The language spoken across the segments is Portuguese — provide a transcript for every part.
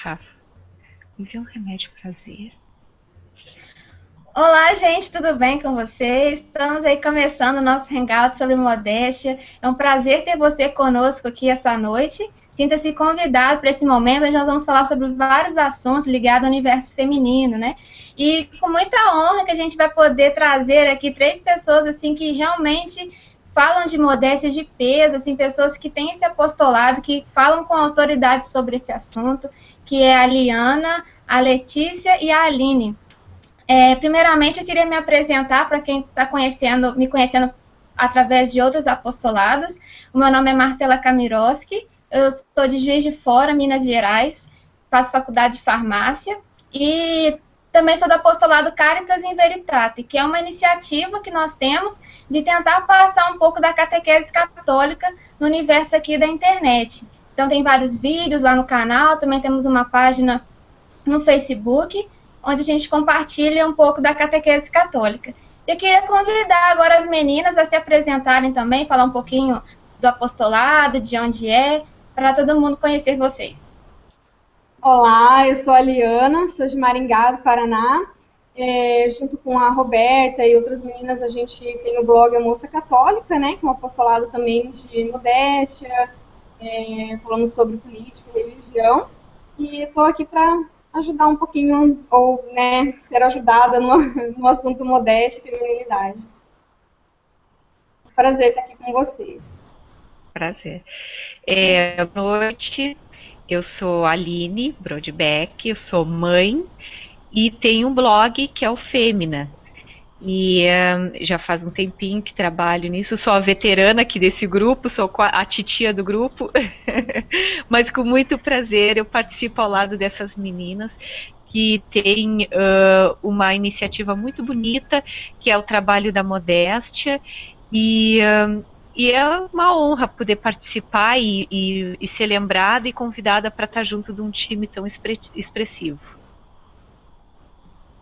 Rafa, me vê um remédio prazer. Olá, gente, tudo bem com vocês? Estamos aí começando o nosso hangout sobre modéstia. É um prazer ter você conosco aqui essa noite. Sinta-se convidado para esse momento, onde nós vamos falar sobre vários assuntos ligados ao universo feminino, né? E com muita honra que a gente vai poder trazer aqui três pessoas assim que realmente falam de modéstia de peso, assim, pessoas que têm esse apostolado, que falam com autoridade sobre esse assunto, que é a Liana, a Letícia e a Aline. Primeiramente, eu queria me apresentar para quem está me conhecendo através de outros apostolados. O meu nome é Marcela Kamiroski, eu sou de Juiz de Fora, Minas Gerais, faço faculdade de farmácia e também sou do apostolado Caritas in Veritate, que é uma iniciativa que nós temos de tentar passar um pouco da catequese católica no universo aqui da internet. Então, tem vários vídeos lá no canal, também temos uma página no Facebook, onde a gente compartilha um pouco da catequese católica. Eu queria convidar agora as meninas a se apresentarem também, falar um pouquinho do apostolado, de onde é, para todo mundo conhecer vocês. Olá, eu sou a Liana, sou de Maringá, do Paraná. Junto com a Roberta e outras meninas, a gente tem o blog A Moça Católica, né? Que é um apostolado também de modéstia, falamos sobre política e religião. E estou aqui para ajudar um pouquinho, ou né, ser ajudada no assunto modéstia e feminilidade. Prazer estar aqui com vocês. Prazer. Boa noite, eu sou a Aline Brodbeck, eu sou mãe e tenho um blog que é o Fêmina. E já faz um tempinho que trabalho nisso, sou a veterana aqui desse grupo, sou a titia do grupo, mas com muito prazer eu participo ao lado dessas meninas que têm uma iniciativa muito bonita, que é o trabalho da modéstia, e, e é uma honra poder participar e ser lembrada e convidada para estar junto de um time tão expressivo.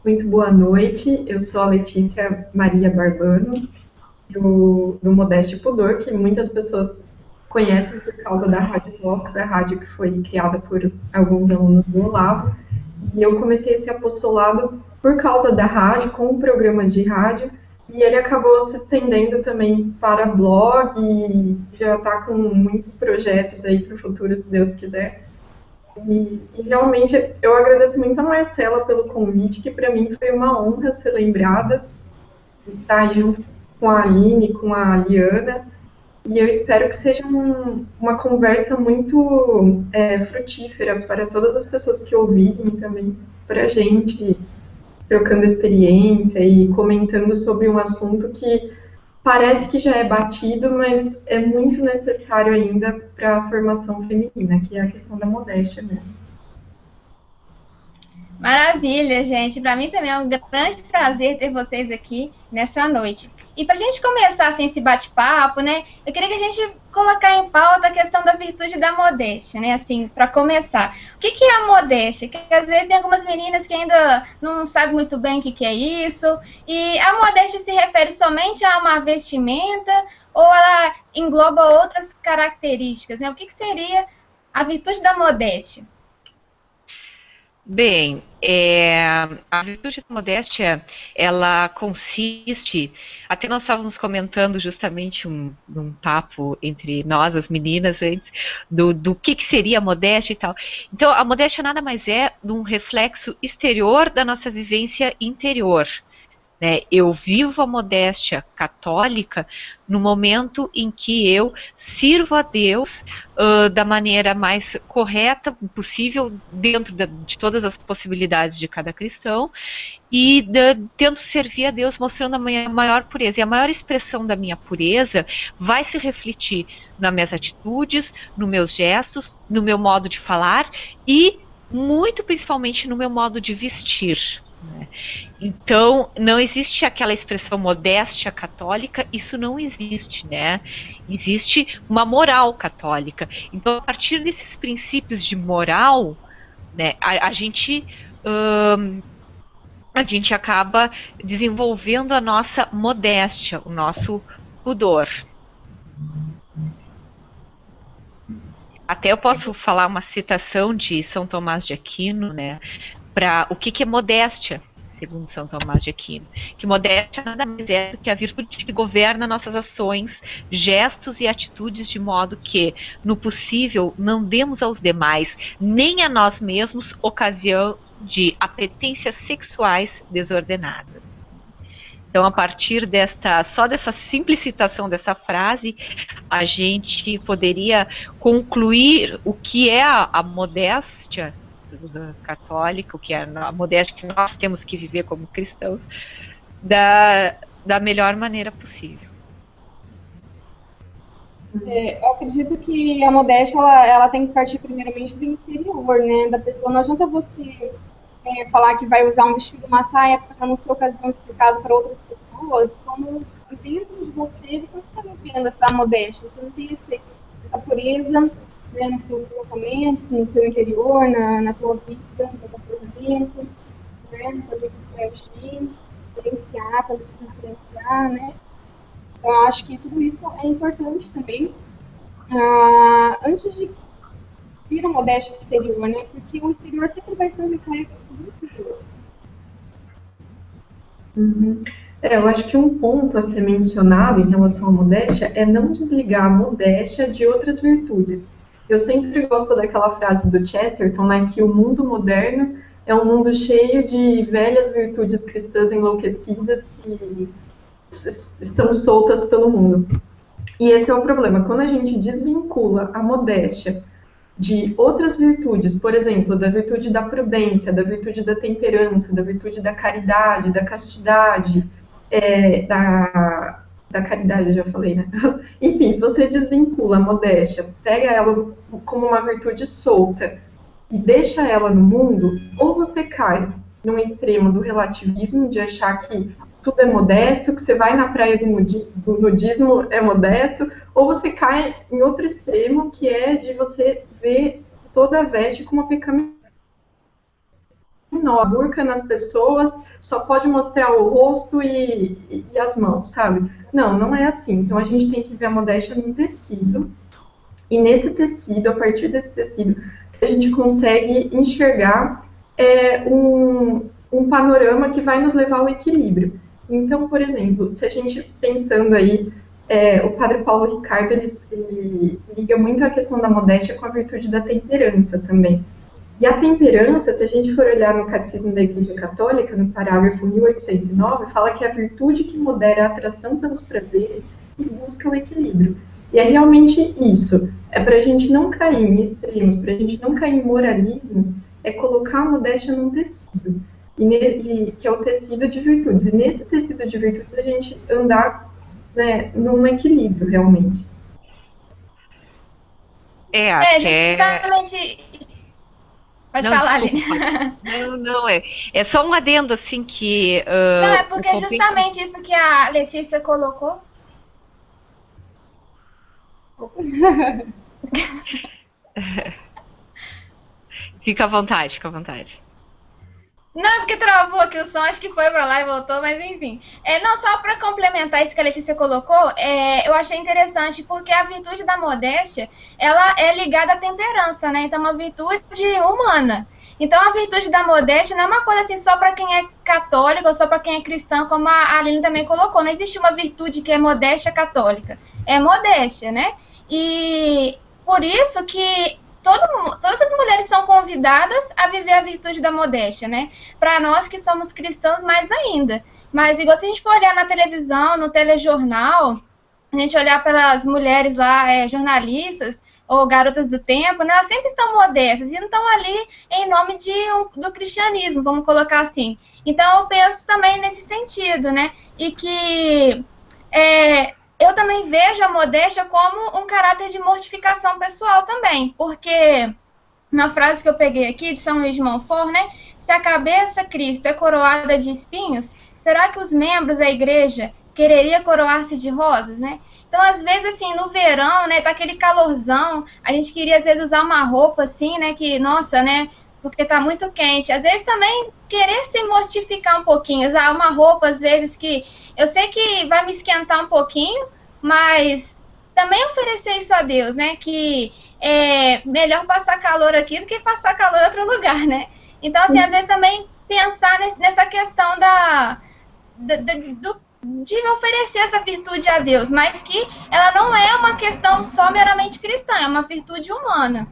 Muito boa noite, eu sou a Letícia Maria Barbano, do Modéstia e Pudor, que muitas pessoas conhecem por causa da Rádio Vox, a rádio que foi criada por alguns alunos do Olavo. E eu comecei esse apostolado por causa da rádio, com um programa de rádio, e ele acabou se estendendo também para blog, e já está com muitos projetos aí para o futuro, se Deus quiser. E realmente eu agradeço muito a Marcela pelo convite, que para mim foi uma honra ser lembrada, estar junto com a Aline, com a Liana, e eu espero que seja uma conversa muito frutífera para todas as pessoas que ouvirem, também para a gente, trocando experiência e comentando sobre um assunto que parece que já é batido, mas é muito necessário ainda para a formação feminina, que é a questão da modéstia mesmo. Maravilha, gente. Para mim também é um grande prazer ter vocês aqui nessa noite. E para a gente começar assim, esse bate-papo, né? Eu queria que a gente colocar em pauta a questão da virtude da modéstia, né? Assim, para começar. O que é a modéstia? Que às vezes tem algumas meninas que ainda não sabem muito bem o que é isso. E a modéstia se refere somente a uma vestimenta ou ela engloba outras características, né? O que seria a virtude da modéstia? Bem, a virtude da modéstia, ela consiste, até nós estávamos comentando justamente num papo entre nós, as meninas, antes, do que seria a modéstia e tal. Então, a modéstia nada mais é de um reflexo exterior da nossa vivência interior. Né? Eu vivo a modéstia católica no momento em que eu sirvo a Deus da maneira mais correta possível, dentro de todas as possibilidades de cada cristão, e tento servir a Deus mostrando a minha maior pureza. E a maior expressão da minha pureza vai se refletir nas minhas atitudes, nos meus gestos, no meu modo de falar e, muito principalmente, no meu modo de vestir. Né? Então, não existe aquela expressão modéstia católica, isso não existe, né? Existe uma moral católica. Então, a partir desses princípios de moral, né, a gente acaba desenvolvendo a nossa modéstia, o nosso pudor. Até eu posso falar uma citação de São Tomás de Aquino, né, para o que é modéstia, segundo São Tomás de Aquino. Que modéstia nada mais é do que a virtude que governa nossas ações, gestos e atitudes, de modo que, no possível, não demos aos demais, nem a nós mesmos, ocasião de apetências sexuais desordenadas. Então, a partir só dessa simplicitação dessa frase, a gente poderia concluir o que é a modéstia católica, o que é a modéstia que nós temos que viver como cristãos, da melhor maneira possível. Eu acredito que a modéstia, ela tem que partir primeiramente do interior, né, da pessoa. Não adianta você falar que vai usar um vestido, uma saia para não ser ocasião de pecado para outras pessoas, como dentro de você não está vivendo essa modéstia, você não tem essa pureza, né, nos seus pensamentos, no seu interior, na tua vida, no teu comportamento, né, no jeito que vai agir, silenciar, fazer você silenciar, né. Então, eu acho que tudo isso é importante também. Antes de vir a modéstia exterior, né? Porque o exterior sempre vai ser um reflexo do interior. Eu acho que um ponto a ser mencionado em relação à modéstia é não desligar a modéstia de outras virtudes. Eu sempre gosto daquela frase do Chesterton, né, que o mundo moderno é um mundo cheio de velhas virtudes cristãs enlouquecidas que estão soltas pelo mundo. E esse é o problema. Quando a gente desvincula a modéstia de outras virtudes, por exemplo, da virtude da prudência, da virtude da temperança, da virtude da caridade, da castidade, da caridade eu já falei, né? Enfim, se você desvincula a modéstia, pega ela como uma virtude solta e deixa ela no mundo, ou você cai num extremo do relativismo, de achar que tudo é modesto, que você vai na praia do nudismo é modesto, ou você cai em outro extremo, que é de você ver toda a veste como uma pecaminosa. A burca nas pessoas só pode mostrar o rosto e as mãos, sabe? Não é assim. Então a gente tem que ver a modéstia num tecido, e nesse tecido, a partir desse tecido, a gente consegue enxergar um panorama que vai nos levar ao equilíbrio. Então, por exemplo, se a gente pensando aí, o padre Paulo Ricardo, ele liga muito a questão da modéstia com a virtude da temperança também. E a temperança, se a gente for olhar no Catecismo da Igreja Católica, no parágrafo 1809, fala que é a virtude que modera a atração pelos prazeres e busca o equilíbrio. E é realmente isso, é para a gente não cair em extremos, para a gente não cair em moralismos, é colocar a modéstia num tecido, que é o tecido de virtudes. E nesse tecido de virtudes a gente andar, né, num equilíbrio, realmente. Justamente... Pode falar, Aline. Não, é só um adendo, assim, que... não, é porque é justamente isso que a Letícia colocou. Fica à vontade, fica à vontade. Não, porque travou aqui o som, acho que foi pra lá e voltou, mas enfim. Não, só para complementar isso que a Letícia colocou, eu achei interessante, porque a virtude da modéstia, ela é ligada à temperança, né? Então, é uma virtude humana. Então, a virtude da modéstia não é uma coisa assim só para quem é católico ou só para quem é cristão, como a Aline também colocou. Não existe uma virtude que é modéstia católica. É modéstia, né? E por isso que todas as mulheres são convidadas a viver a virtude da modéstia, né? Para nós que somos cristãos, mais ainda. Mas, igual se a gente for olhar na televisão, no telejornal, a gente olhar para as mulheres lá, jornalistas ou garotas do tempo, né, elas sempre estão modestas e não estão ali em nome do cristianismo, vamos colocar assim. Então, eu penso também nesse sentido, né? E que... eu também vejo a modéstia como um caráter de mortificação pessoal também, porque na frase que eu peguei aqui de São Luís de Montfort, né, se a cabeça Cristo é coroada de espinhos, será que os membros da igreja quereria coroar-se de rosas, né? Então, às vezes, assim, no verão, né, tá aquele calorzão, a gente queria, às vezes, usar uma roupa, assim, né, que, nossa, né, porque tá muito quente. Às vezes, também, querer se mortificar um pouquinho, usar uma roupa, às vezes, que eu sei que vai me esquentar um pouquinho, mas também oferecer isso a Deus, né? Que é melhor passar calor aqui do que passar calor em outro lugar, né? Então, assim, às vezes também pensar nessa questão de oferecer essa virtude a Deus, mas que ela não é uma questão só meramente cristã, é uma virtude humana.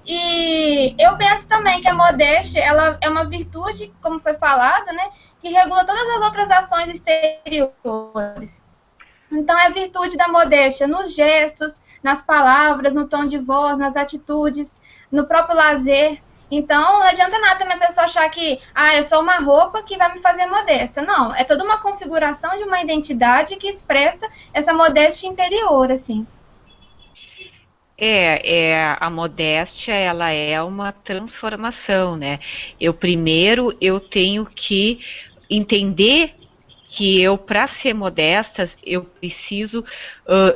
E eu penso também que a modéstia, ela é uma virtude, como foi falado, né, que regula todas as outras ações exteriores. Então, é a virtude da modéstia nos gestos, nas palavras, no tom de voz, nas atitudes, no próprio lazer. Então, não adianta nada também a pessoa achar que é só uma roupa que vai me fazer modesta. Não, é toda uma configuração de uma identidade que expressa essa modéstia interior, assim. A modéstia, ela é uma transformação, né? Primeiro, eu tenho que entender que para ser modesta, eu preciso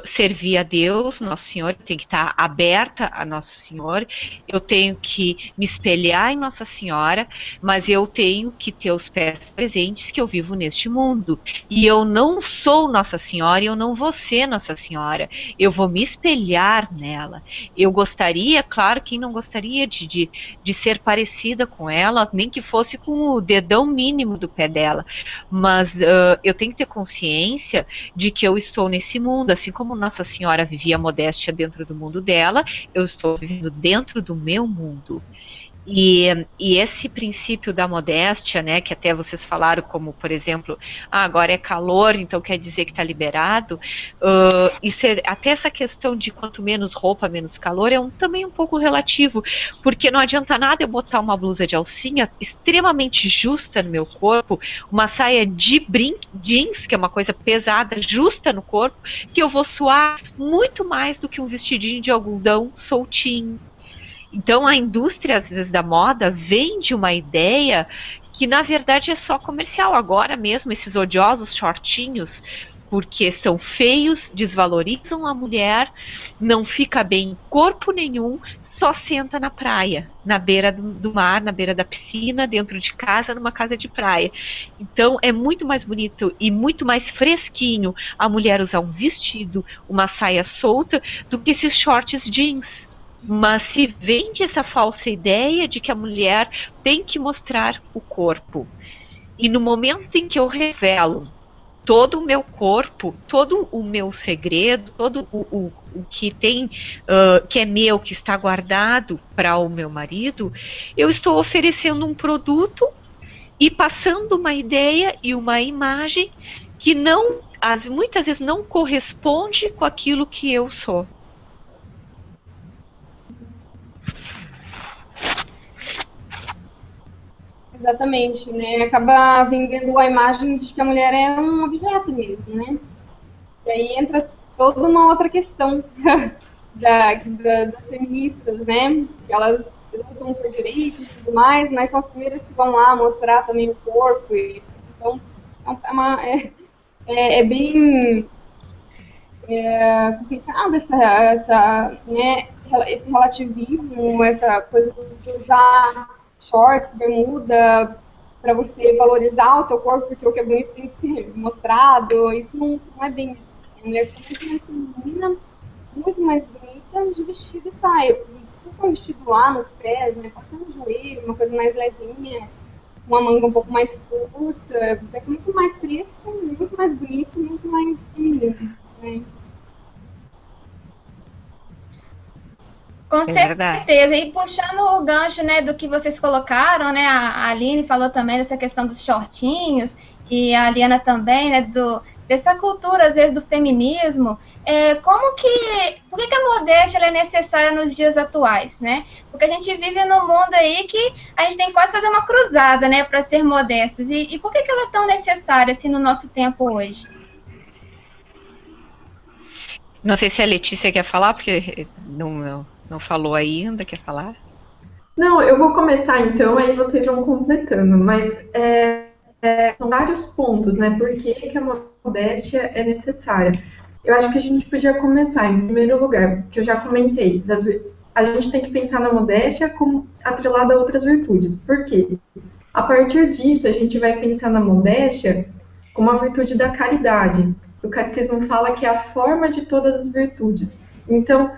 servir a Deus, Nosso Senhor, eu tenho que estar aberta a Nosso Senhor, eu tenho que me espelhar em Nossa Senhora, mas eu tenho que ter os pés presentes que eu vivo neste mundo. E eu não sou Nossa Senhora e eu não vou ser Nossa Senhora, eu vou me espelhar nela. Eu gostaria, claro, quem não gostaria de ser parecida com ela, nem que fosse com o dedão mínimo do pé dela, mas eu tenho que ter consciência de que eu estou nesse mundo, assim como Nossa Senhora vivia a modéstia dentro do mundo dela, eu estou vivendo dentro do meu mundo. E esse princípio da modéstia, né, que até vocês falaram, como, por exemplo, agora é calor, então quer dizer que está liberado, até essa questão de quanto menos roupa, menos calor, também um pouco relativo, porque não adianta nada eu botar uma blusa de alcinha extremamente justa no meu corpo, uma saia de jeans, que é uma coisa pesada, justa no corpo, que eu vou suar muito mais do que um vestidinho de algodão soltinho. Então a indústria, às vezes, da moda vende uma ideia que na verdade é só comercial. Agora mesmo esses odiosos shortinhos, porque são feios, desvalorizam a mulher, não fica bem em corpo nenhum, só senta na praia, na beira do mar, na beira da piscina, dentro de casa, numa casa de praia. Então é muito mais bonito e muito mais fresquinho a mulher usar um vestido, uma saia solta, do que esses shorts jeans. Mas se vende essa falsa ideia de que a mulher tem que mostrar o corpo. E no momento em que eu revelo todo o meu corpo, todo o meu segredo, todo o que tem, que é meu, que está guardado para o meu marido, eu estou oferecendo um produto e passando uma ideia e uma imagem que muitas vezes não corresponde com aquilo que eu sou. Exatamente, né? Acaba vendendo a imagem de que a mulher é um objeto mesmo, né? E aí entra toda uma outra questão das feministas, né? Que elas lutam por direitos e tudo mais, mas são as primeiras que vão lá mostrar também o corpo. Então, é bem complicado né, esse relativismo, essa coisa de usar shorts, bermuda, para você valorizar o teu corpo, porque o que é bonito tem que ser mostrado. Isso não é bem isso. A mulher fica muito mais feminina, muito mais bonita de vestido e saia. Se for um vestido lá nos pés, né, passando no joelho, uma coisa mais levinha, uma manga um pouco mais curta, vai ser muito mais fresca, muito mais bonito, muito mais feminino, né? Com certeza, e puxando o gancho, né, do que vocês colocaram, né, a Aline falou também dessa questão dos shortinhos, e a Aliana também, né, dessa cultura, às vezes, do feminismo, por que a modéstia ela é necessária nos dias atuais, né? Porque a gente vive num mundo aí que a gente tem que quase fazer uma cruzada, né, para ser modestas, e por que ela é tão necessária, assim, no nosso tempo hoje? Não sei se a Letícia quer falar, porque não falou ainda, quer falar? Não, eu vou começar então, aí vocês vão completando, mas são vários pontos, né? Por que a modéstia é necessária? Eu acho que a gente podia começar, em primeiro lugar, que eu já comentei, a gente tem que pensar na modéstia como atrelada a outras virtudes. Por quê? A partir disso, a gente vai pensar na modéstia como a virtude da caridade. o catecismo fala que é a forma de todas as virtudes. Então,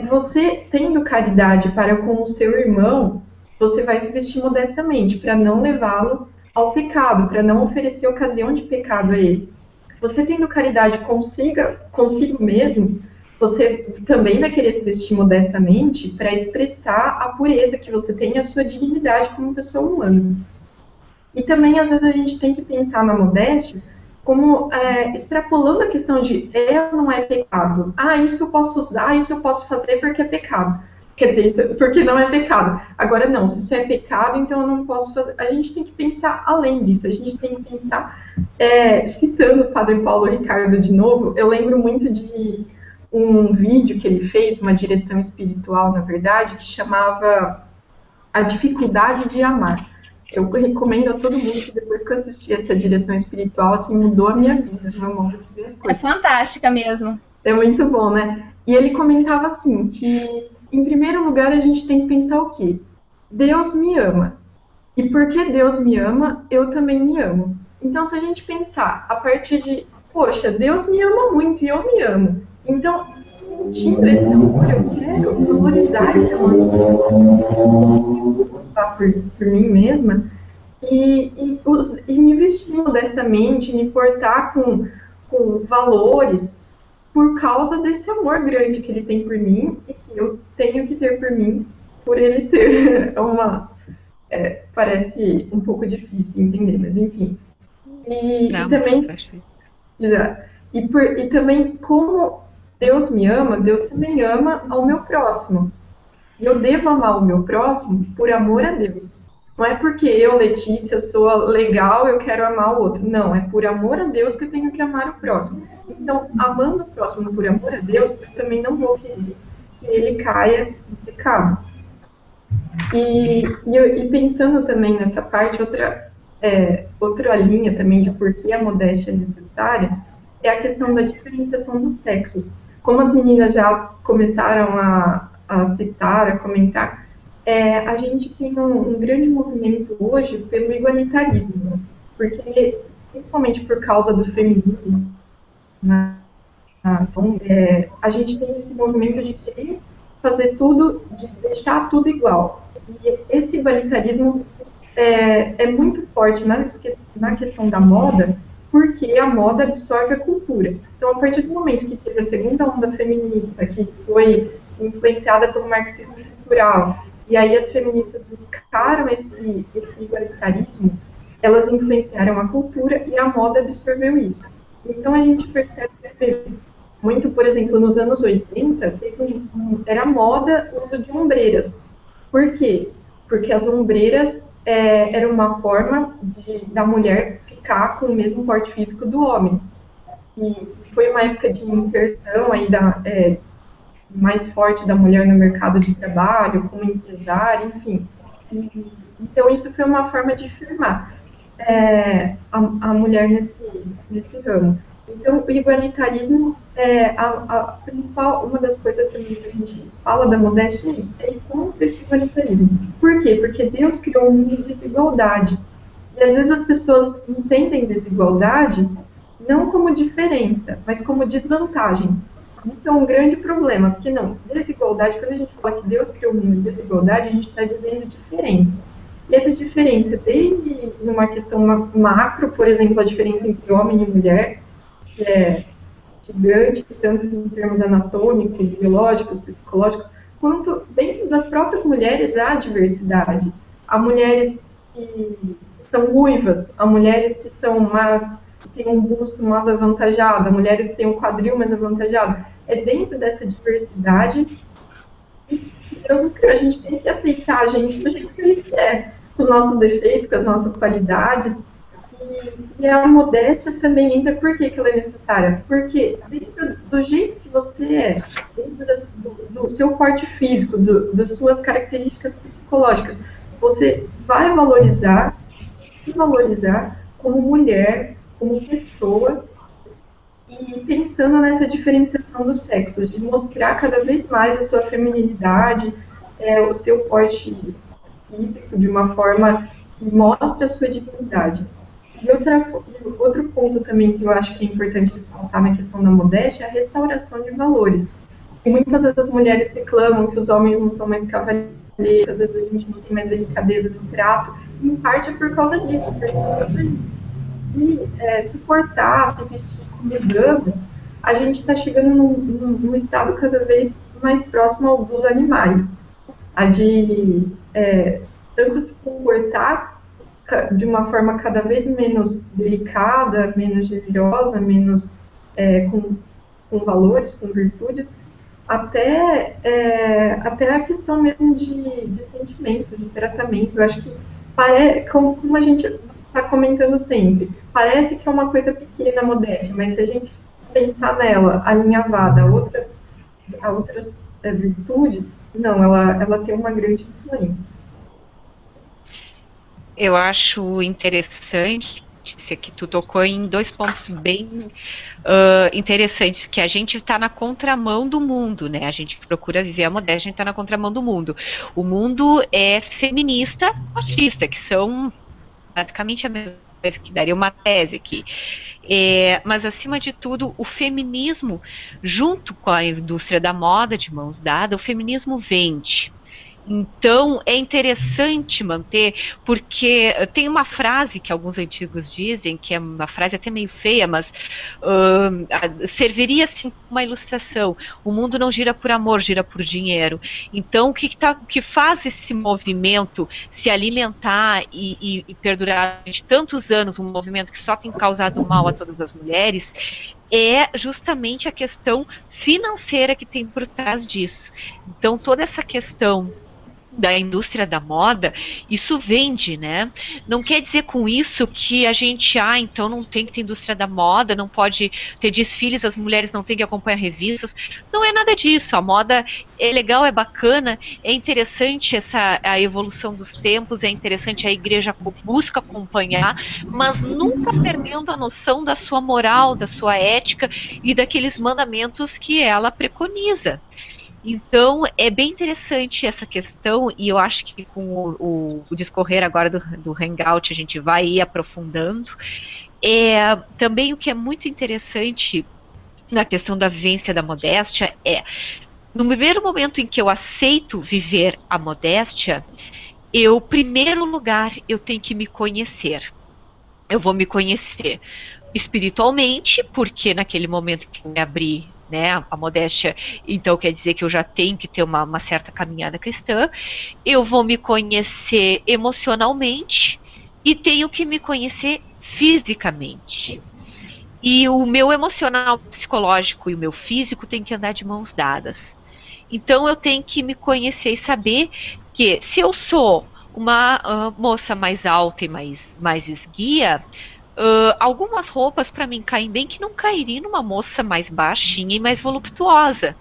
você tendo caridade para com o seu irmão, você vai se vestir modestamente, para não levá-lo ao pecado, para não oferecer ocasião de pecado a ele. Você tendo caridade consigo mesmo, você também vai querer se vestir modestamente para expressar a pureza que você tem e a sua dignidade como pessoa humana. E também, às vezes, a gente tem que pensar na modéstia como extrapolando a questão de ou não é pecado. Isso eu posso usar, isso eu posso fazer porque é pecado. Quer dizer, isso porque não é pecado. Agora, não, se isso é pecado, então eu não posso fazer. A gente tem que pensar além disso, a gente tem que pensar, citando o Padre Paulo Ricardo de novo, eu lembro muito de um vídeo que ele fez, uma direção espiritual, na verdade, que chamava A Dificuldade de Amar. Eu recomendo a todo mundo que depois que eu assisti essa direção espiritual, assim, mudou a minha vida, meu modo de ver as coisas. É fantástica mesmo. É muito bom, né? E ele comentava assim, que em primeiro lugar a gente tem que pensar o quê? Deus me ama. E porque Deus me ama, eu também me amo. Então, se a gente pensar a partir de, poxa, Deus me ama muito e eu me amo. Então, sentindo esse amor, eu quero valorizar esse amor por mim mesma e me vestir modestamente, me portar com valores por causa desse amor grande que ele tem por mim e que eu tenho que ter por mim, por ele ter. Parece um pouco difícil entender, mas enfim. E também, como Deus me ama, Deus também ama ao meu próximo. E eu devo amar o meu próximo por amor a Deus. Não é porque eu, Letícia, sou legal, eu quero amar o outro. Não, é por amor a Deus que eu tenho que amar o próximo. Então, amando o próximo por amor a Deus, eu também não vou querer que ele caia no pecado. E pensando também nessa parte, outra linha também de por que a modéstia é necessária, é a questão da diferenciação dos sexos. Como as meninas já começaram a citar, a comentar, a gente tem um grande movimento hoje pelo igualitarismo, porque, principalmente por causa do feminismo, a gente tem esse movimento de querer fazer tudo, de deixar tudo igual. E esse igualitarismo é muito forte na questão da moda, porque a moda absorve a cultura. Então, a partir do momento que teve a segunda onda feminista, que foi influenciada pelo marxismo cultural, e aí as feministas buscaram esse igualitarismo, elas influenciaram a cultura e a moda absorveu isso. Então, a gente percebe muito, por exemplo, nos anos 80, era moda o uso de ombreiras. Por quê? Porque as ombreiras eram uma forma da mulher ficar com o mesmo porte físico do homem. E foi uma época de inserção aí mais forte da mulher no mercado de trabalho, como empresária, enfim. Então, isso foi uma forma de firmar a mulher nesse ramo. Então, o igualitarismo a principal, uma das coisas também que a gente fala da modéstia é isso, é ir contra esse igualitarismo. Por quê? Porque Deus criou um mundo de desigualdade. E às vezes as pessoas entendem desigualdade não como diferença, mas como desvantagem. Isso é um grande problema, porque desigualdade, quando a gente fala que Deus criou um mundo de desigualdade, a gente está dizendo diferença. E essa diferença, desde numa questão macro, por exemplo, a diferença entre homem e mulher, que é gigante, tanto em termos anatômicos, biológicos, psicológicos, quanto dentro das próprias mulheres há diversidade. Há mulheres que são ruivas, há mulheres que são que têm um busto mais avantajado, há mulheres que têm um quadril mais avantajado. É dentro dessa diversidade que Deus nos criou. A gente tem que aceitar a gente do jeito que a gente é, com os nossos defeitos, com as nossas qualidades. E a modéstia também entra, por que ela é necessária? Porque dentro do jeito que você é, dentro do seu porte físico, das suas características psicológicas, você vai se valorizar como mulher, como pessoa, e pensando nessa diferenciação dos sexos, de mostrar cada vez mais a sua feminilidade, o seu porte físico de uma forma que mostre a sua dignidade. E outro ponto também que eu acho que é importante ressaltar na questão da modéstia é a restauração de valores. Muitas vezes as mulheres reclamam que os homens não são mais cavalheiros, às vezes a gente não tem mais delicadeza no trato, em parte é por causa disso, de se portar, se vestir como damas, a gente está chegando num estado cada vez mais próximo dos animais, a de tanto se comportar de uma forma cada vez menos delicada, menos generosa, menos com valores, com virtudes, até a questão mesmo de sentimento, de tratamento. Eu acho que, como a gente está comentando sempre, parece que é uma coisa pequena, modéstia, mas se a gente pensar nela alinhavada a outras virtudes, não, ela tem uma grande influência. Eu acho interessante que tu tocou em 2 pontos bem interessantes, que a gente está na contramão do mundo, né? A gente procura viver a modéstia, a gente está na contramão do mundo. O mundo é feminista, machista, que são basicamente a mesma coisa, que daria uma tese aqui. Mas, acima de tudo, o feminismo, junto com a indústria da moda, de mãos dadas, o feminismo vende. Então, é interessante manter, porque tem uma frase que alguns antigos dizem, que é uma frase até meio feia, mas serviria assim como uma ilustração. O mundo não gira por amor, gira por dinheiro. Então, o que faz esse movimento se alimentar e perdurar durante tantos anos, um movimento que só tem causado mal a todas as mulheres, é justamente a questão financeira que tem por trás disso. Então, toda essa questão da indústria da moda, isso vende, né? Não quer dizer com isso que a gente, então não tem que ter indústria da moda, não pode ter desfiles, as mulheres não têm que acompanhar revistas. Não é nada disso. A moda é legal, é bacana, é interessante a evolução dos tempos, é interessante, a igreja busca acompanhar, mas nunca perdendo a noção da sua moral, da sua ética e daqueles mandamentos que ela preconiza. Então, é bem interessante essa questão, e eu acho que com o discorrer agora do Hangout a gente vai ir aprofundando. Também o que é muito interessante na questão da vivência da modéstia no primeiro momento em que eu aceito viver a modéstia, primeiro lugar, eu tenho que me conhecer. Eu vou me conhecer espiritualmente, porque naquele momento que eu me abri, né, a modéstia, então quer dizer que eu já tenho que ter uma certa caminhada cristã. Eu vou me conhecer emocionalmente e tenho que me conhecer fisicamente. E o meu emocional, psicológico e o meu físico tem que andar de mãos dadas. Então eu tenho que me conhecer e saber que se eu sou uma moça mais alta e mais esguia, algumas roupas para mim caem bem que não cairiam numa moça mais baixinha e mais voluptuosa.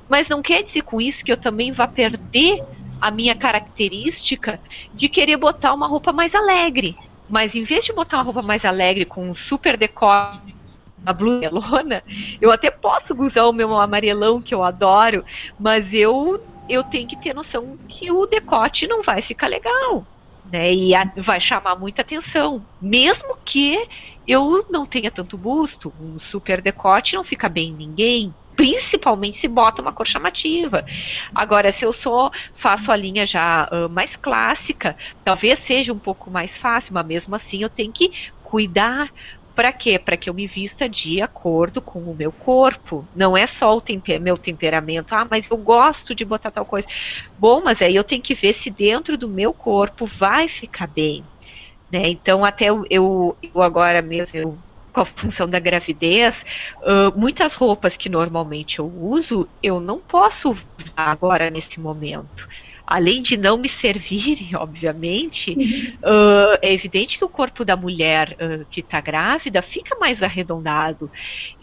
Mas não quer dizer com isso que eu também vá perder a minha característica de querer botar uma roupa mais alegre. Mas em vez de botar uma roupa mais alegre com um super decote, a blusa, eu até posso usar o meu amarelão que eu adoro, mas eu tenho que ter noção que o decote não vai ficar legal. Né, e vai chamar muita atenção, mesmo que eu não tenha tanto busto, um super decote não fica bem em ninguém, principalmente se bota uma cor chamativa. Agora, se eu faço a linha já mais clássica, talvez seja um pouco mais fácil, mas mesmo assim eu tenho que cuidar. Para quê? Para que eu me vista de acordo com o meu corpo. Não é só o meu temperamento. Mas eu gosto de botar tal coisa. Bom, mas aí eu tenho que ver se dentro do meu corpo vai ficar bem. Né? Então, até eu agora mesmo, com a função da gravidez, muitas roupas que normalmente eu uso, eu não posso usar agora nesse momento. Além de não me servirem, obviamente, é evidente que o corpo da mulher que está grávida fica mais arredondado.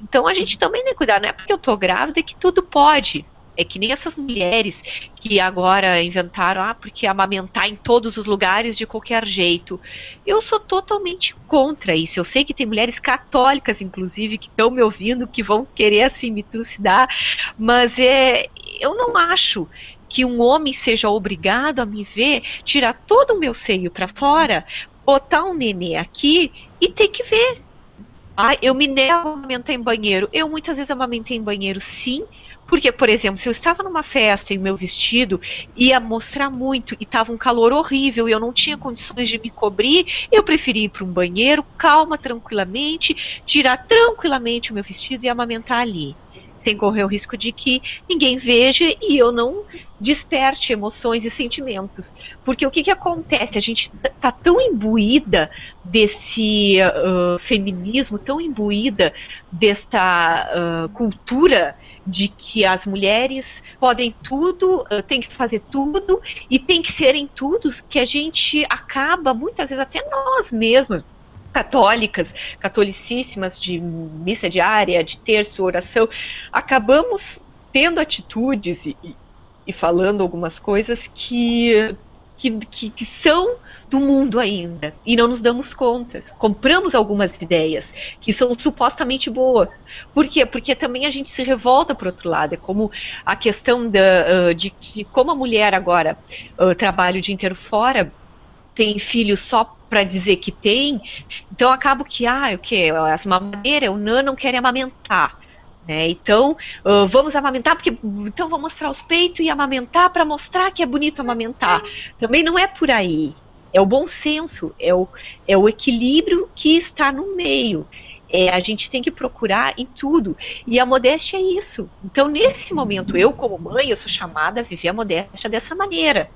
Então a gente também tem que cuidar, não é porque eu estou grávida que tudo pode. É que nem essas mulheres que agora inventaram, porque amamentar em todos os lugares de qualquer jeito. Eu sou totalmente contra isso. Eu sei que tem mulheres católicas, inclusive, que estão me ouvindo, que vão querer assim me trucidar, mas eu não acho que um homem seja obrigado a me ver tirar todo o meu seio para fora, botar um nenê aqui e ter que ver. Ah, eu me nego a amamentar em banheiro. Eu muitas vezes amamentei em banheiro, sim. Porque, por exemplo, se eu estava numa festa e o meu vestido ia mostrar muito e estava um calor horrível e eu não tinha condições de me cobrir, eu preferi ir para um banheiro, calma, tranquilamente, tirar tranquilamente o meu vestido e amamentar ali. Sem correr o risco de que ninguém veja e eu não desperte emoções e sentimentos. Porque o que acontece? A gente está tão imbuída desse feminismo, tão imbuída desta cultura de que as mulheres podem tudo, tem que fazer tudo e tem que serem tudo, que a gente acaba, muitas vezes até nós mesmas, católicas, catolicíssimas, de missa diária, de terço, oração, acabamos tendo atitudes e falando algumas coisas que são do mundo ainda, e não nos damos conta. Compramos algumas ideias que são supostamente boas. Por quê? Porque também a gente se revolta por outro lado. É como a questão de que como a mulher agora trabalha o dia inteiro fora, tem filhos só para dizer que tem, então acaba que, o que? As mamadeiras, o NAN não querem amamentar. Então, vamos amamentar, porque então vou mostrar os peitos e amamentar para mostrar que é bonito amamentar. Também não é por aí. É o bom senso, é o equilíbrio que está no meio. A gente tem que procurar em tudo. E a modéstia é isso. Então, nesse momento, eu como mãe, eu sou chamada a viver a modéstia dessa maneira.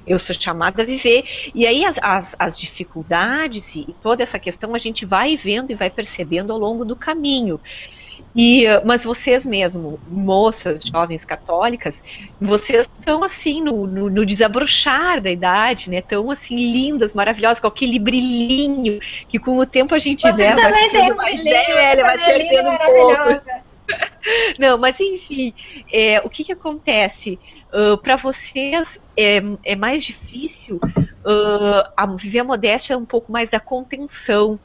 Eu sou chamada a viver. E aí as dificuldades e toda essa questão a gente vai vendo e vai percebendo ao longo do caminho. Mas vocês mesmo, moças, jovens católicas, vocês estão assim no desabrochar da idade, né? Tão assim lindas, maravilhosas, com aquele brilhinho que com o tempo a gente vai ficando mais velha, vai perdendo um pouco. Não, mas enfim, o que acontece? Para vocês é mais difícil viver a modéstia um pouco mais da contenção,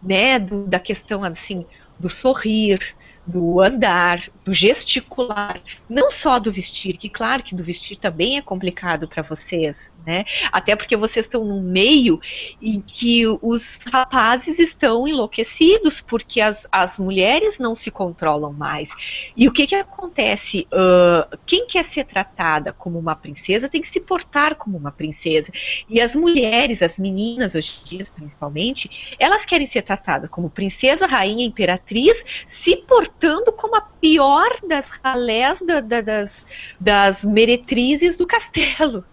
né? Da questão assim do sorrir, do andar, do gesticular, não só do vestir, que claro que do vestir também é complicado para vocês, né? Até porque vocês estão num meio em que os rapazes estão enlouquecidos porque as mulheres não se controlam mais. E o que acontece? Quem quer ser tratada como uma princesa tem que se portar como uma princesa. E as mulheres, as meninas hoje em dia principalmente, elas querem ser tratadas como princesa, rainha, imperatriz, se portando como a pior das ralés das meretrizes do castelo.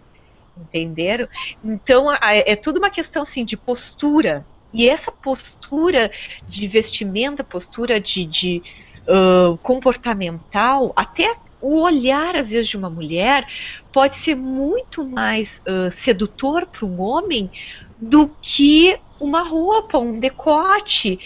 Entenderam? Então é tudo uma questão assim de postura. E essa postura de vestimenta, postura de comportamental, até o olhar às vezes de uma mulher pode ser muito mais sedutor para um homem do que uma roupa, um decote,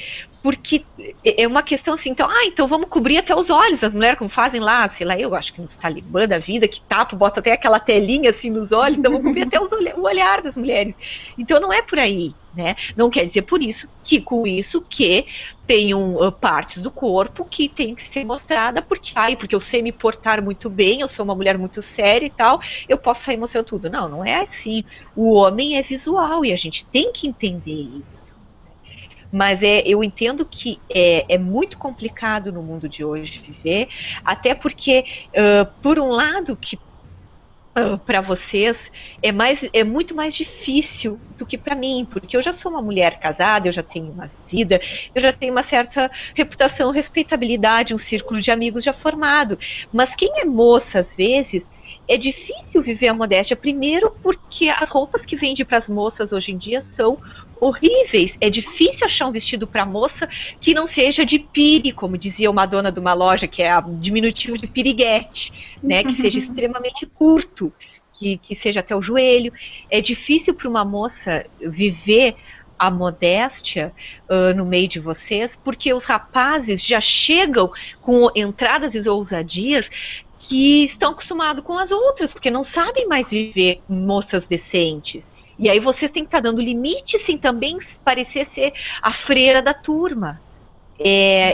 porque é uma questão assim, então vamos cobrir até os olhos, as mulheres como fazem lá, sei lá, eu acho que nos Talibã da vida, que tapa, bota até aquela telinha assim nos olhos, então vamos cobrir até o olhar das mulheres. Então não é por aí, né? Não quer dizer por isso que com isso que tenham partes do corpo que tem que ser mostrada, porque eu sei me portar muito bem, eu sou uma mulher muito séria e tal, eu posso sair mostrando tudo. Não, não é assim. O homem é visual e a gente tem que entender isso. Mas eu entendo que é muito complicado no mundo de hoje viver, até porque, por um lado, que para vocês é muito mais difícil do que para mim, porque eu já sou uma mulher casada, eu já tenho uma vida, eu já tenho uma certa reputação, respeitabilidade, um círculo de amigos já formado. Mas quem é moça, às vezes, é difícil viver a modéstia, primeiro porque as roupas que vendem para as moças hoje em dia são horríveis. É difícil achar um vestido para moça que não seja de pire, como dizia uma dona de uma loja, que é a diminutivo de piriguete, né? Que seja extremamente curto, que seja até o joelho. É difícil para uma moça viver a modéstia no meio de vocês, porque os rapazes já chegam com entradas e ousadias que estão acostumados com as outras, porque não sabem mais viver moças decentes. E aí vocês têm que estar dando limite sem também parecer ser a freira da turma.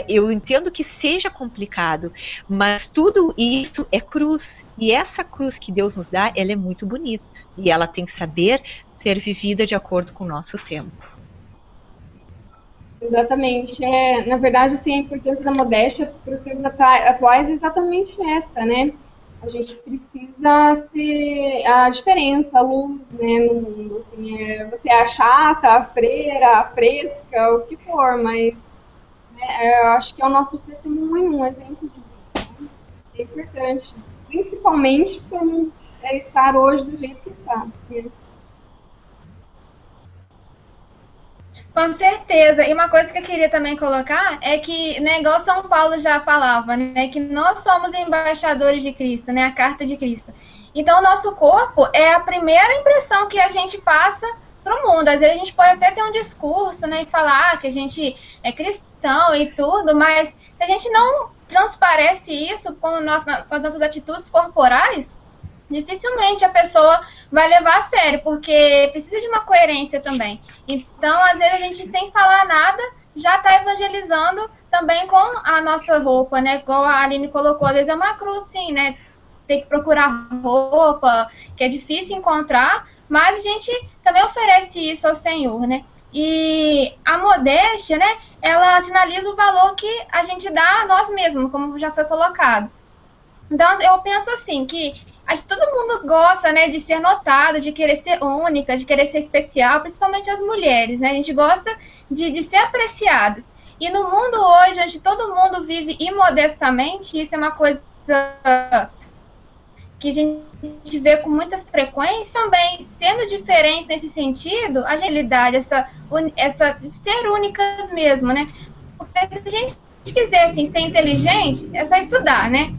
Eu entendo que seja complicado, mas tudo isso é cruz. E essa cruz que Deus nos dá, ela é muito bonita. E ela tem que saber ser vivida de acordo com o nosso tempo. Exatamente. Na verdade, assim, a importância da modéstia para os tempos atuais é exatamente essa, né? A gente precisa ser a diferença, a luz, né, no mundo. Assim, você é a chata, a freira, a fresca, o que for, mas né, eu acho que é o nosso testemunho, um exemplo de vida. Né? É importante, principalmente por estar hoje do jeito que está. Né? Com certeza. E uma coisa que eu queria também colocar é que, né, igual São Paulo já falava, né, que nós somos embaixadores de Cristo, né, a carta de Cristo. Então, o nosso corpo é a primeira impressão que a gente passa para o mundo. Às vezes a gente pode até ter um discurso, né, e falar que a gente é cristão e tudo, mas se a gente não transparece isso com as nossas atitudes corporais, dificilmente a pessoa vai levar a sério, porque precisa de uma coerência também. Então, às vezes, a gente, sem falar nada, já está evangelizando também com a nossa roupa, né? Igual a Aline colocou, às vezes é uma cruz, sim, né? Tem que procurar roupa, que é difícil encontrar, mas a gente também oferece isso ao Senhor, né? E a modéstia, né? Ela sinaliza o valor que a gente dá a nós mesmos, como já foi colocado. Então, eu penso assim, que acho que todo mundo gosta, né, de ser notado, de querer ser única, de querer ser especial, principalmente as mulheres, né? A gente gosta de ser apreciadas. E no mundo hoje, onde todo mundo vive imodestamente, isso é uma coisa que a gente vê com muita frequência, também sendo diferente nesse sentido, a agilidade, essa ser únicas mesmo, né? Porque se a gente quiser, assim, ser inteligente, é só estudar, né?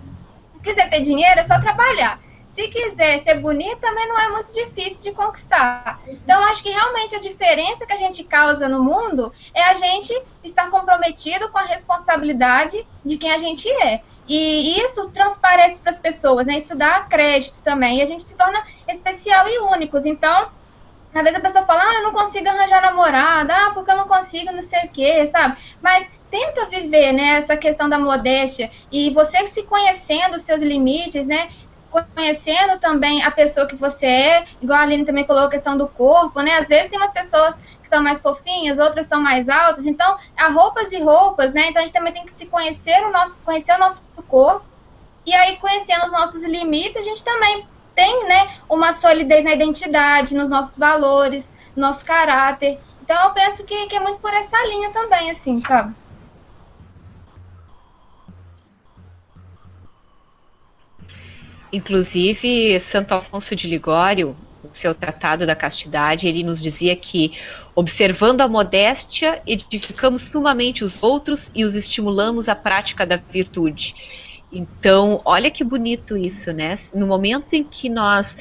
Se quiser ter dinheiro, é só trabalhar. Se quiser ser bonita, também não é muito difícil de conquistar. Então, acho que realmente a diferença que a gente causa no mundo é a gente estar comprometido com a responsabilidade de quem a gente é. E isso transparece para as pessoas, né? Isso dá crédito também. E a gente se torna especial e únicos. Então, às vezes a pessoa fala, eu não consigo arranjar namorada, porque eu não consigo não sei o quê, sabe? Mas tenta viver, né, essa questão da modéstia. E você se conhecendo os seus limites, né? Conhecendo também a pessoa que você é, igual a Aline também colocou a questão do corpo, né? Às vezes tem umas pessoas que são mais fofinhas, outras são mais altas, então há roupas e roupas, né? Então a gente também tem que se conhecer conhecer o nosso corpo, e aí conhecendo os nossos limites, a gente também tem, né, uma solidez na identidade, nos nossos valores, no nosso caráter. Então eu penso que é muito por essa linha também, assim, sabe? Inclusive, Santo Afonso de Ligório, no seu Tratado da Castidade, ele nos dizia que, observando a modéstia, edificamos sumamente os outros e os estimulamos à prática da virtude. Então, olha que bonito isso, né? No momento em que nós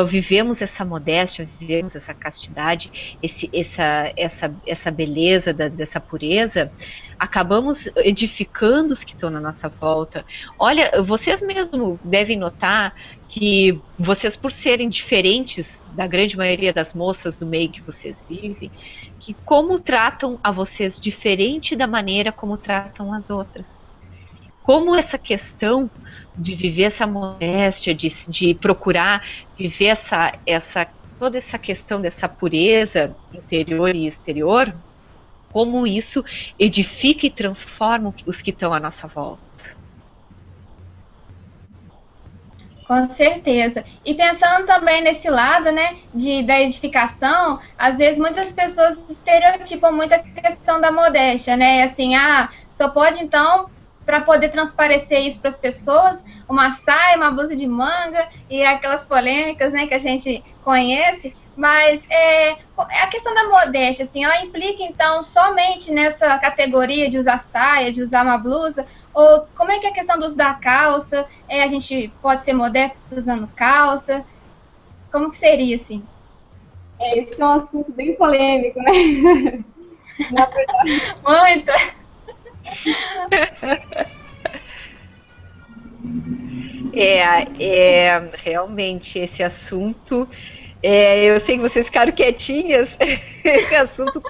vivemos essa modéstia, vivemos essa castidade, essa beleza dessa pureza, acabamos edificando os que estão na nossa volta. Olha, vocês mesmos devem notar que vocês, por serem diferentes da grande maioria das moças do meio que vocês vivem, que como tratam a vocês diferente da maneira como tratam as outras. Como essa questão de viver essa modéstia, de procurar viver toda essa questão dessa pureza interior e exterior, como isso edifica e transforma os que estão à nossa volta. Com certeza. E pensando também nesse lado, né, da edificação, às vezes muitas pessoas estereotipam muito a questão da modéstia, né, assim, só pode então, para poder transparecer isso para as pessoas, uma saia, uma blusa de manga e aquelas polêmicas, né, que a gente conhece, mas a questão da modéstia, assim, ela implica então somente nessa categoria de usar saia, de usar uma blusa, ou como é que é a questão do uso da calça? A gente pode ser modesto usando calça? Como que seria, assim? Esse é um assunto bem polêmico, né? Na verdade. Muito! Realmente esse assunto, eu sei que vocês ficaram quietinhas, esse assunto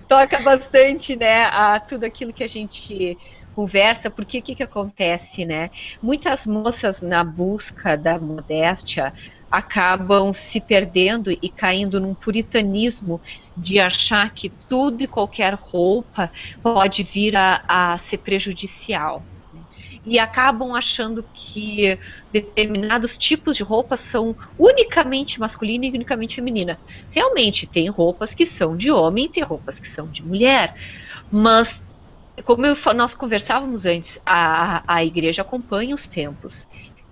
toca bastante, né, a tudo aquilo que a gente conversa, porque o que acontece, né? Muitas moças na busca da modéstia acabam se perdendo e caindo num puritanismo de achar que tudo e qualquer roupa pode vir a ser prejudicial. E acabam achando que determinados tipos de roupas são unicamente masculina e unicamente feminina. Realmente, tem roupas que são de homem e tem roupas que são de mulher. Mas, como nós conversávamos antes, a igreja acompanha os tempos.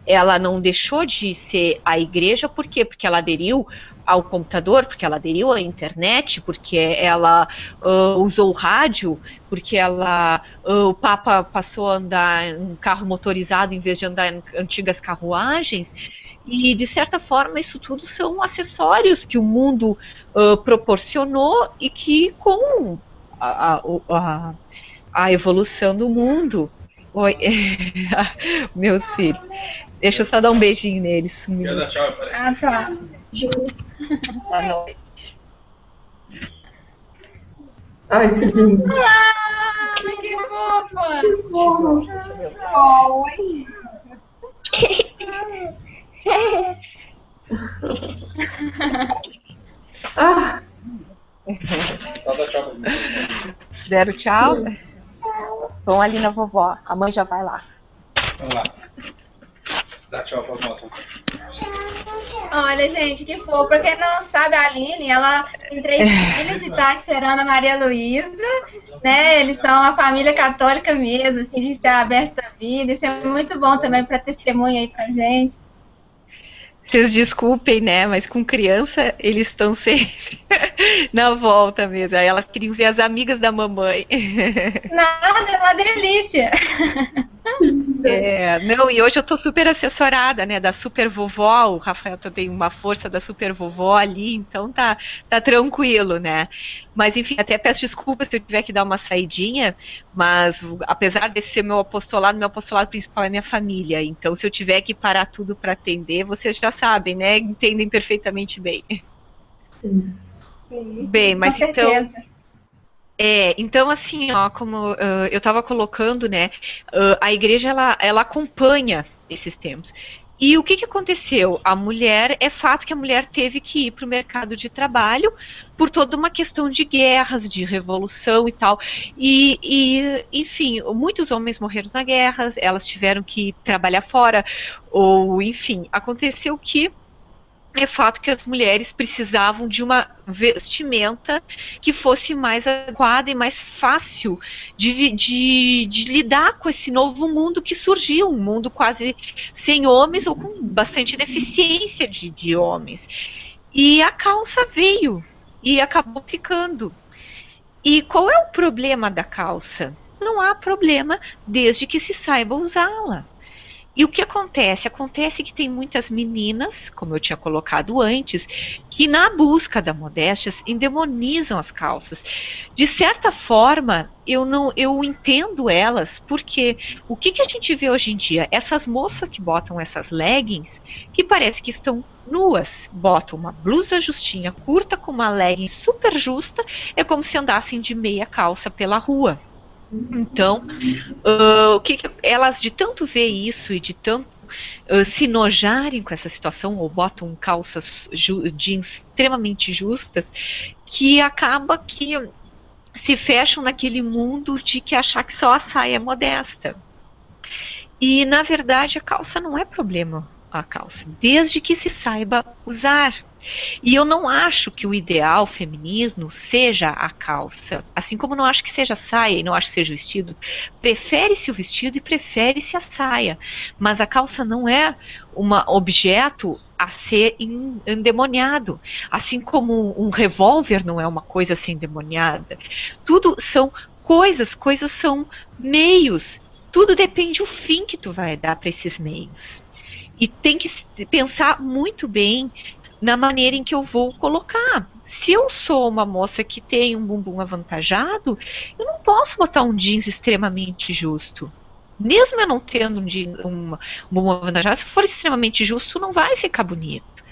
Ela não deixou de ser a igreja, por quê? Porque ela aderiu ao computador, porque ela aderiu à internet, porque ela usou o rádio, porque o Papa passou a andar em carro motorizado em vez de andar em antigas carruagens. E, de certa forma, isso tudo são acessórios que o mundo proporcionou e que, com a evolução do mundo... Oi, meus filhos. Deixa eu só dar um beijinho neles. Quer dar tchau? Ah, tá. Boa noite. Ai, que lindo. Ah, que fofa! Oi. Ah, Só dá tchau. Deram tchau? Vão ali na vovó. A mãe já vai lá. Vamos lá. Dá tchau pra moça. Olha, gente, que fofo. Pra quem não sabe, a Aline, ela tem 3 filhos e tá esperando a Maria Luísa, né? Eles são uma família católica mesmo, assim, de ser aberta à vida. Isso é muito bom também para testemunha aí pra gente. Vocês desculpem, né? Mas com criança eles estão sempre na volta mesmo. Aí elas queriam ver as amigas da mamãe. Nada, é uma delícia. Não, e hoje eu tô super assessorada, né, da super vovó. O Rafael também uma força da super vovó ali, então tá tranquilo, né? Mas enfim, até peço desculpas se eu tiver que dar uma saidinha, mas apesar desse ser meu apostolado principal é minha família. Então se eu tiver que parar tudo para atender, vocês já sabem, né? Entendem perfeitamente bem. sim. Bem, mas Com certeza. então assim, ó, como eu estava colocando, né, a igreja ela acompanha esses tempos. E o que aconteceu? É fato que a mulher teve que ir para o mercado de trabalho por toda uma questão de guerras, de revolução e tal. Enfim, muitos homens morreram na guerra, elas tiveram que trabalhar fora, ou enfim, aconteceu que é fato que as mulheres precisavam de uma vestimenta que fosse mais adequada e mais fácil de lidar com esse novo mundo que surgiu, um mundo quase sem homens ou com bastante deficiência de homens. E a calça veio e acabou ficando. E qual é o problema da calça? Não há problema desde que se saiba usá-la. E o que acontece? Acontece que tem muitas meninas, como eu tinha colocado antes, que na busca da modéstia endemonizam as calças. De certa forma, eu entendo elas, porque o que a gente vê hoje em dia? Essas moças que botam essas leggings, que parece que estão nuas, botam uma blusa justinha, curta com uma legging super justa, é como se andassem de meia calça pela rua. Então, elas de tanto ver isso e de tanto se nojarem com essa situação, ou botam calças jeans extremamente justas, que acaba que se fecham naquele mundo de que achar que só a saia é modesta. E, na verdade, a calça não é problema, a calça, desde que se saiba usar. E eu não acho que o ideal feminino seja a calça, assim como não acho que seja a saia e não acho que seja o vestido. Prefere-se o vestido e prefere-se a saia, mas a calça não é um objeto a ser endemoniado, assim como um revólver não é uma coisa a ser endemoniada. Tudo são coisas são meios, tudo depende do fim que tu vai dar para esses meios. E tem que pensar muito bem na maneira em que eu vou colocar. Se eu sou uma moça que tem um bumbum avantajado, eu não posso botar um jeans extremamente justo. Mesmo eu não tendo um bumbum avantajado, se for extremamente justo, não vai ficar bonito.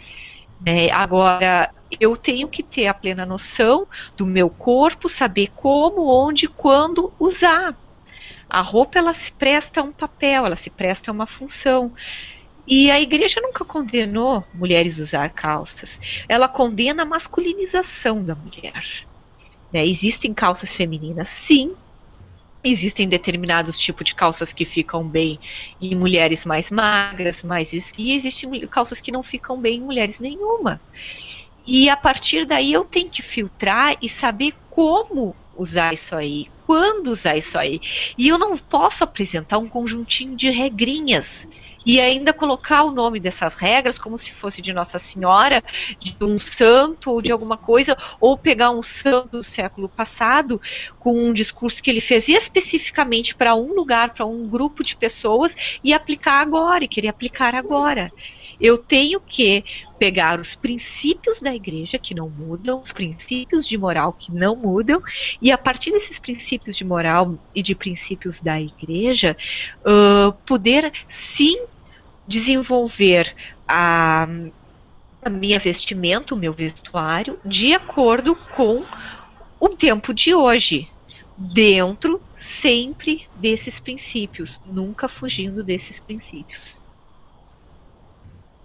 Agora, eu tenho que ter a plena noção do meu corpo, saber como, onde, quando usar. A roupa, ela se presta a um papel, ela se presta a uma função. E a igreja nunca condenou mulheres usar calças. Ela condena a masculinização da mulher. Né? Existem calças femininas, sim. Existem determinados tipos de calças que ficam bem em mulheres mais magras, e existem calças que não ficam bem em mulheres nenhuma. E a partir daí eu tenho que filtrar e saber como usar isso aí, quando usar isso aí. E eu não posso apresentar um conjuntinho de regrinhas e ainda colocar o nome dessas regras como se fosse de Nossa Senhora, de um santo ou de alguma coisa, ou pegar um santo do século passado com um discurso que ele fez especificamente para um lugar, para um grupo de pessoas e aplicar agora, e querer aplicar agora. Eu tenho que pegar os princípios da igreja que não mudam, os princípios de moral que não mudam, e a partir desses princípios de moral e de princípios da igreja, poder sim desenvolver a minha vestimenta, o meu vestuário, de acordo com o tempo de hoje, dentro sempre desses princípios, nunca fugindo desses princípios.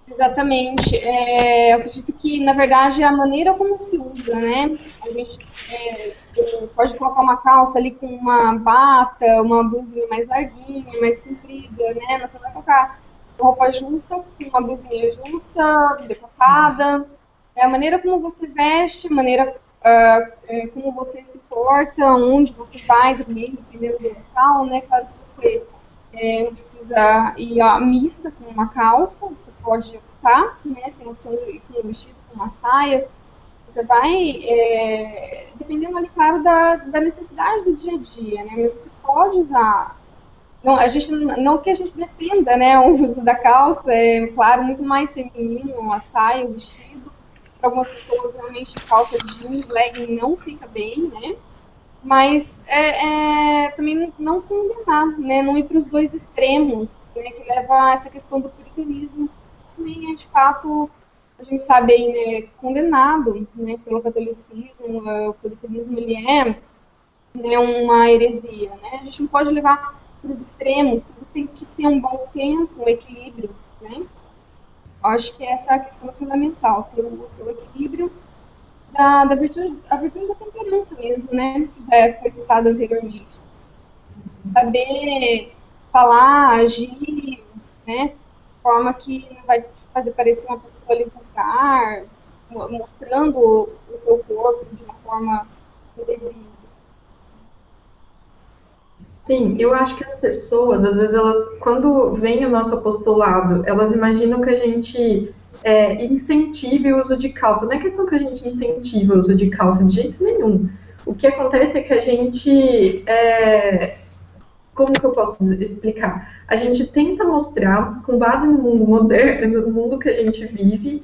Exatamente. Eu acredito que, na verdade, a maneira como se usa, né? A gente pode colocar uma calça ali com uma bata, uma blusinha mais larguinha, mais comprida, né? Você vai colocar roupa justa, com uma blusinha justa, decotada. É a maneira como você veste, a maneira como você se porta, onde você vai também, dependendo do local, né? Claro que você não precisa ir à missa com uma calça, você pode optar, né? Tem a opção de ir com um vestido, com uma saia. Você vai, dependendo ali, claro, da necessidade do dia a dia, né? Mas você pode usar. Não, não que a gente defenda, né, o uso da calça, claro, muito mais feminino, a saia, o vestido. Para algumas pessoas, realmente, calça jeans, legging não fica bem, né? Mas também não condenar, né? Não ir para os dois extremos, né? Que leva a essa questão do puritanismo. Também de fato, a gente sabe aí, né, condenado, né, pelo catolicismo. O puritanismo, ele né, uma heresia, né? A gente não pode levar para os extremos, tudo tem que ter um bom senso, um equilíbrio, né? Eu acho que essa é a questão fundamental, ter o equilíbrio da virtude da temperança mesmo, né? Que foi citada anteriormente. Saber falar, agir, né? De forma que não vai te fazer parecer uma pessoa ali vulgar, mostrando o teu corpo de uma forma indevida. Sim, eu acho que as pessoas, às vezes, quando vem o nosso apostolado, elas imaginam que a gente incentive o uso de calça. Não é questão que a gente incentiva o uso de calça de jeito nenhum. O que acontece é que a gente, como que eu posso explicar? A gente tenta mostrar, com base no mundo moderno, no mundo que a gente vive,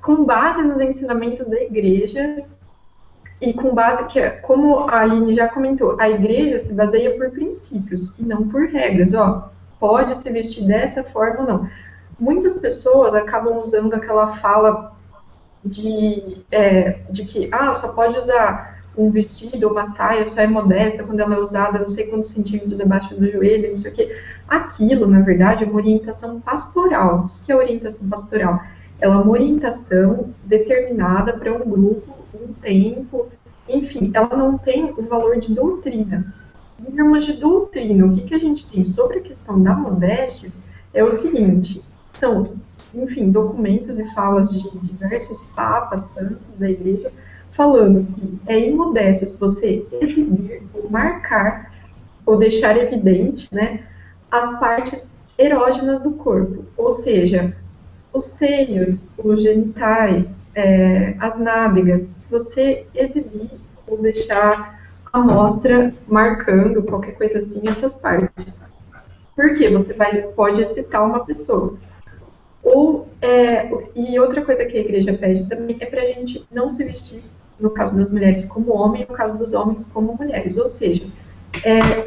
com base nos ensinamentos da igreja, e com base que, como a Aline já comentou, a igreja se baseia por princípios e não por regras. Pode se vestir dessa forma ou não. Muitas pessoas acabam usando aquela fala de que só pode usar um vestido ou uma saia, só é modesta quando ela é usada não sei quantos centímetros abaixo do joelho, não sei o quê. Aquilo, na verdade, é uma orientação pastoral. O que é orientação pastoral? Ela é uma orientação determinada para um grupo, um tempo, enfim, ela não tem o valor de doutrina. Em termos de doutrina, o que a gente tem sobre a questão da modéstia é o seguinte: são, enfim, documentos e falas de diversos papas, santos da igreja, falando que é imodesto se você exibir, ou marcar, ou deixar evidente, né, as partes erógenas do corpo, ou seja, os seios, os genitais, as nádegas, se você exibir ou deixar à mostra, marcando, qualquer coisa assim, essas partes. Por quê? Você pode excitar uma pessoa. E outra coisa que a igreja pede também é para a gente não se vestir, no caso das mulheres, como homem, no caso dos homens, como mulheres. Ou seja,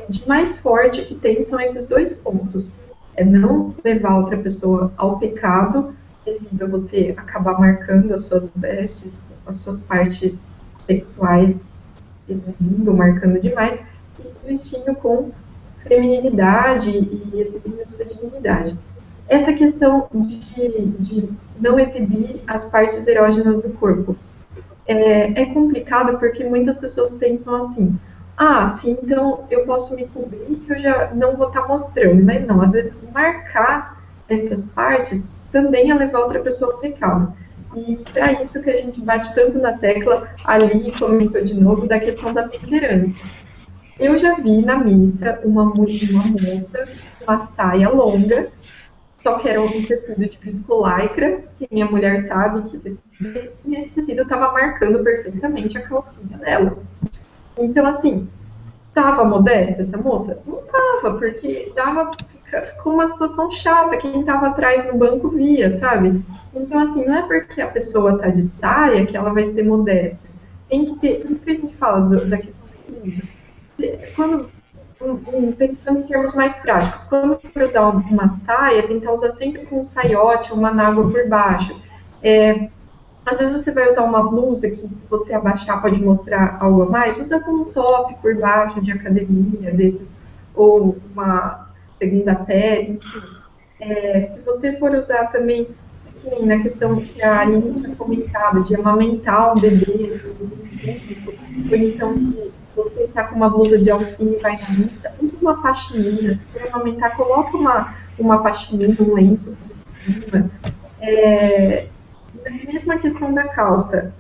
de mais forte que tem são esses dois pontos. Não levar outra pessoa ao pecado, devido a você acabar marcando as suas vestes, as suas partes sexuais, exibindo, marcando demais, e se vestindo com feminilidade e exibindo sua dignidade. Essa questão de não exibir as partes erógenas do corpo é complicado porque muitas pessoas pensam assim: ah, sim, então eu posso me cobrir que eu já não vou estar mostrando. Mas não, às vezes marcar essas partes também é levar outra pessoa ao pecado. E para isso que a gente bate tanto na tecla, ali comentou de novo, da questão da temperança. Eu já vi na missa uma moça com uma saia longa, só que era um tecido de viscolaicra, que minha mulher sabe que e esse tecido estava marcando perfeitamente a calcinha dela. Então, assim, tava modesta essa moça? Não tava, porque ficou uma situação chata, quem tava atrás no banco via, sabe? Então, assim, não é porque a pessoa tá de saia que ela vai ser modesta. Tem que ter, por isso que a gente fala da questão do equilíbrio. Quando, pensando em termos mais práticos, quando for usar uma saia, tentar usar sempre com um saiote, uma nágua por baixo. Às vezes você vai usar uma blusa que, se você abaixar, pode mostrar algo a mais. Usa com um top por baixo de academia, desses, ou uma segunda pele, enfim. Se você for usar também, que nem na questão que a Aline tinha comentado, de amamentar um bebê, ou então que você está com uma blusa de alcinha e vai na missa, usa uma pashmina. Se for amamentar, coloca uma pashmina, um lenço por cima. Mesmo a questão da calça,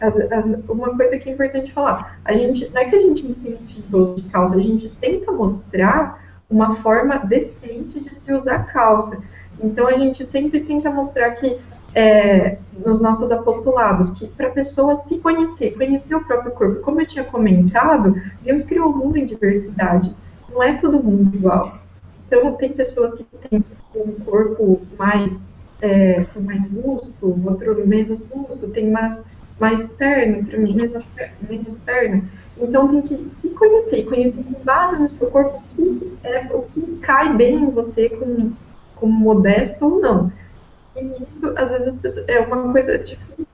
uma coisa que é importante falar, não é que a gente incentiva o uso de calça, a gente tenta mostrar uma forma decente de se usar calça. Então, a gente sempre tenta mostrar que, nos nossos apostolados, que para a pessoa se conhecer o próprio corpo, como eu tinha comentado, Deus criou o mundo em diversidade, não é todo mundo igual. Então, tem pessoas que têm um corpo com mais músculo, outro menos músculo, tem mais perna, outro menos perna. Então tem que se conhecer, conhecer com base no seu corpo o que cai bem em você como modesto ou não. E isso, às vezes, as pessoas, é uma coisa difícil.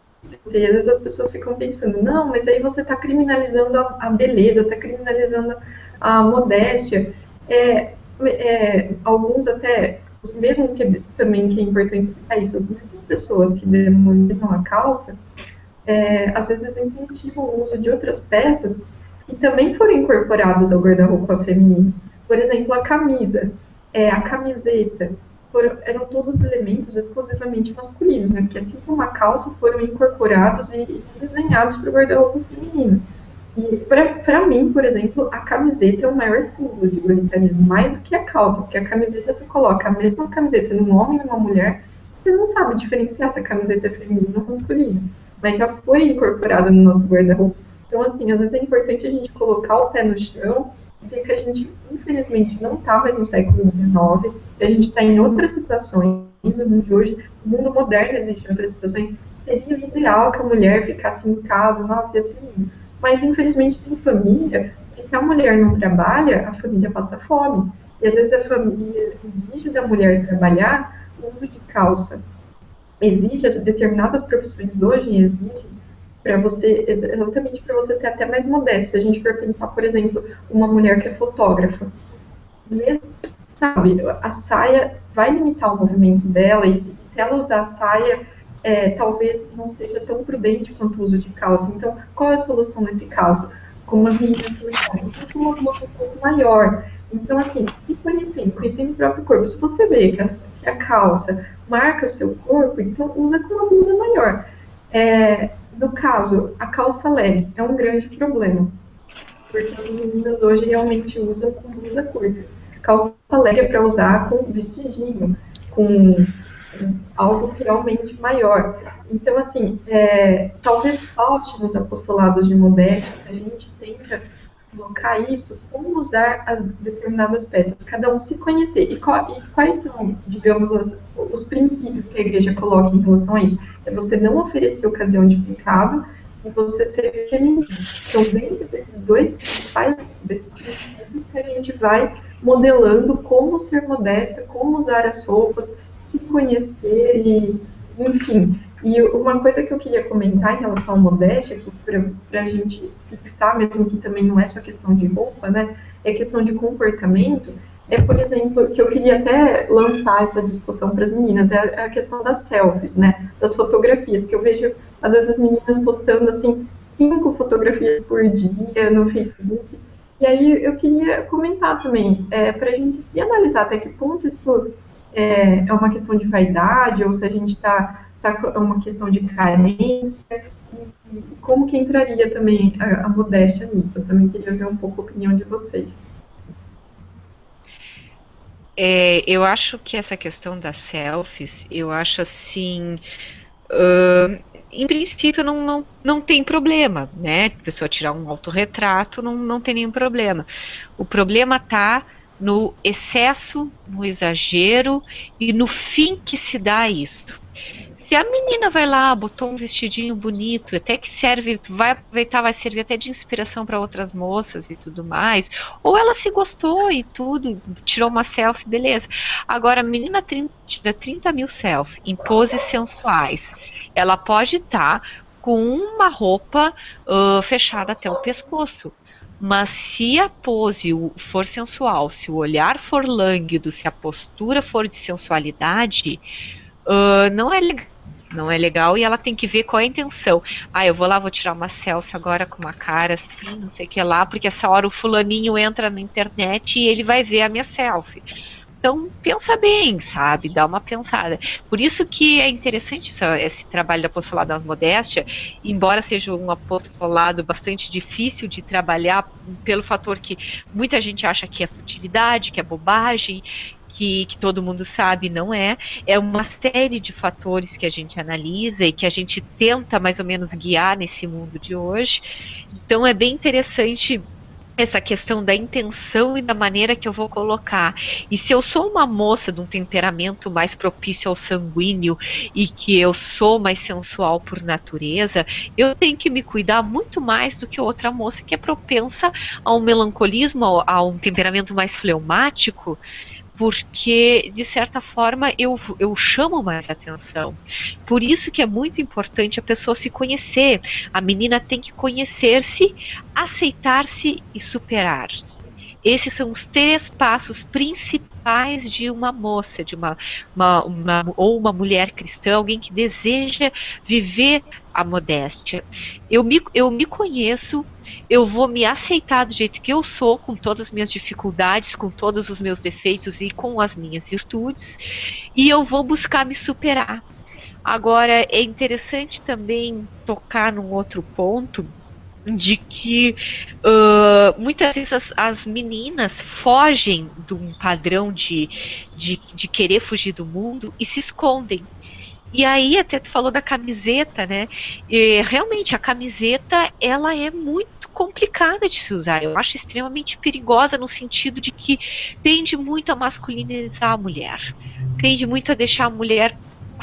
E às vezes as pessoas ficam pensando, não, mas aí você está criminalizando a beleza, está criminalizando a modéstia. Alguns até, os mesmos que também que é importante citar isso, as mesmas pessoas que demonizam a calça, às vezes incentivam o uso de outras peças que também foram incorporados ao guarda-roupa feminino. Por exemplo, a camisa, a camiseta, eram todos elementos exclusivamente masculinos, mas que, assim como a calça, foram incorporados e desenhados para o guarda-roupa feminino. E para mim, por exemplo, a camiseta é o maior símbolo de igualitarismo, mais do que a calça, porque a camiseta, você coloca a mesma camiseta num homem e numa mulher, você não sabe diferenciar se a camiseta é feminina ou masculina, mas já foi incorporado no nosso guarda-roupa. Então, assim, às vezes é importante a gente colocar o pé no chão e ver que a gente, infelizmente, não está mais no século XIX, que a gente está em outras situações. O mundo de hoje, o mundo moderno existe em outras situações. Seria ideal que a mulher ficasse em casa, nossa, ia ser lindo. Mas, infelizmente, tem família que, se a mulher não trabalha, a família passa fome. E, às vezes, a família exige da mulher trabalhar o uso de calça. Determinadas profissões hoje exigem exatamente para você ser até mais modesto. Se a gente for pensar, por exemplo, uma mulher que é fotógrafa, mesmo, sabe, a saia vai limitar o movimento dela, e se ela usar a saia, talvez não seja tão prudente quanto o uso de calça. Então, qual é a solução nesse caso? Como as meninas comentaram, você tem uma blusa um pouco maior. Então, assim, e conhecendo o próprio corpo. Se você vê que a calça marca o seu corpo, então usa com uma blusa maior. No caso, a calça leg é um grande problema, porque as meninas hoje realmente usam com blusa curta. Calça leg é para usar com vestidinho, com algo realmente maior. Então, assim, talvez falte nos apostolados de modéstia que a gente tenta colocar isso, como usar as determinadas peças, cada um se conhecer. E quais são, digamos, os princípios que a igreja coloca em relação a isso? É você não oferecer ocasião de pecado e você ser feminino. Então, dentro desses dois desses princípios que a gente vai modelando como ser modesta, como usar as roupas, se conhecer e, enfim. E uma coisa que eu queria comentar em relação à modéstia, que para a gente fixar, mesmo que também não é só questão de roupa, né? é questão de comportamento, por exemplo, que eu queria até lançar essa discussão para as meninas, é a questão das selfies, né, das fotografias, que eu vejo, às vezes, as meninas postando, assim, 5 fotografias por dia no Facebook, e aí eu queria comentar também, para a gente se analisar até que ponto isso é uma questão de vaidade, ou se a gente está uma questão de carência, e como que entraria também a modéstia nisso. Eu também queria ver um pouco a opinião de vocês. Eu acho que essa questão das selfies, eu acho assim, em princípio não tem problema, né? A pessoa tirar um autorretrato não tem nenhum problema. O problema está no excesso, no exagero e no fim que se dá isso. Se a menina vai lá, botou um vestidinho bonito, até que serve, vai aproveitar, vai servir até de inspiração para outras moças e tudo mais, ou ela se gostou e tudo, tirou uma selfie, beleza. Agora, a menina tira 30 mil selfies em poses sensuais. Ela pode estar com uma roupa fechada até o pescoço. Mas se a pose for sensual, se o olhar for lânguido, se a postura for de sensualidade, não é legal. Não é legal e ela tem que ver qual é a intenção. Eu vou lá, vou tirar uma selfie agora com uma cara assim, não sei o que lá, porque essa hora o fulaninho entra na internet e ele vai ver a minha selfie. Então, pensa bem, sabe? Dá uma pensada. Por isso que é interessante esse trabalho da apostolado das modéstia, embora seja um apostolado bastante difícil de trabalhar, pelo fator que muita gente acha que é futilidade, que é bobagem, que todo mundo sabe, não é. É uma série de fatores que a gente analisa e que a gente tenta mais ou menos guiar nesse mundo de hoje. Então é bem interessante essa questão da intenção e da maneira que eu vou colocar. E se eu sou uma moça de um temperamento mais propício ao sanguíneo e que eu sou mais sensual por natureza, eu tenho que me cuidar muito mais do que outra moça que é propensa a um melancolismo, a um temperamento mais fleumático, porque, de certa forma, eu chamo mais atenção. Por isso que é muito importante a pessoa se conhecer. A menina tem que conhecer-se, aceitar-se e superar-se. Esses são os 3 passos principais de uma moça, de ou uma mulher cristã, alguém que deseja viver a modéstia. Eu me conheço, eu vou me aceitar do jeito que eu sou, com todas as minhas dificuldades, com todos os meus defeitos e com as minhas virtudes, e eu vou buscar me superar. Agora, é interessante também tocar num outro ponto, de que muitas vezes as meninas fogem de um padrão de querer fugir do mundo e se escondem. E aí até tu falou da camiseta, né? E, realmente a camiseta ela é muito complicada de se usar. Eu acho extremamente perigosa no sentido de que tende muito a masculinizar a mulher, tende muito a deixar a mulher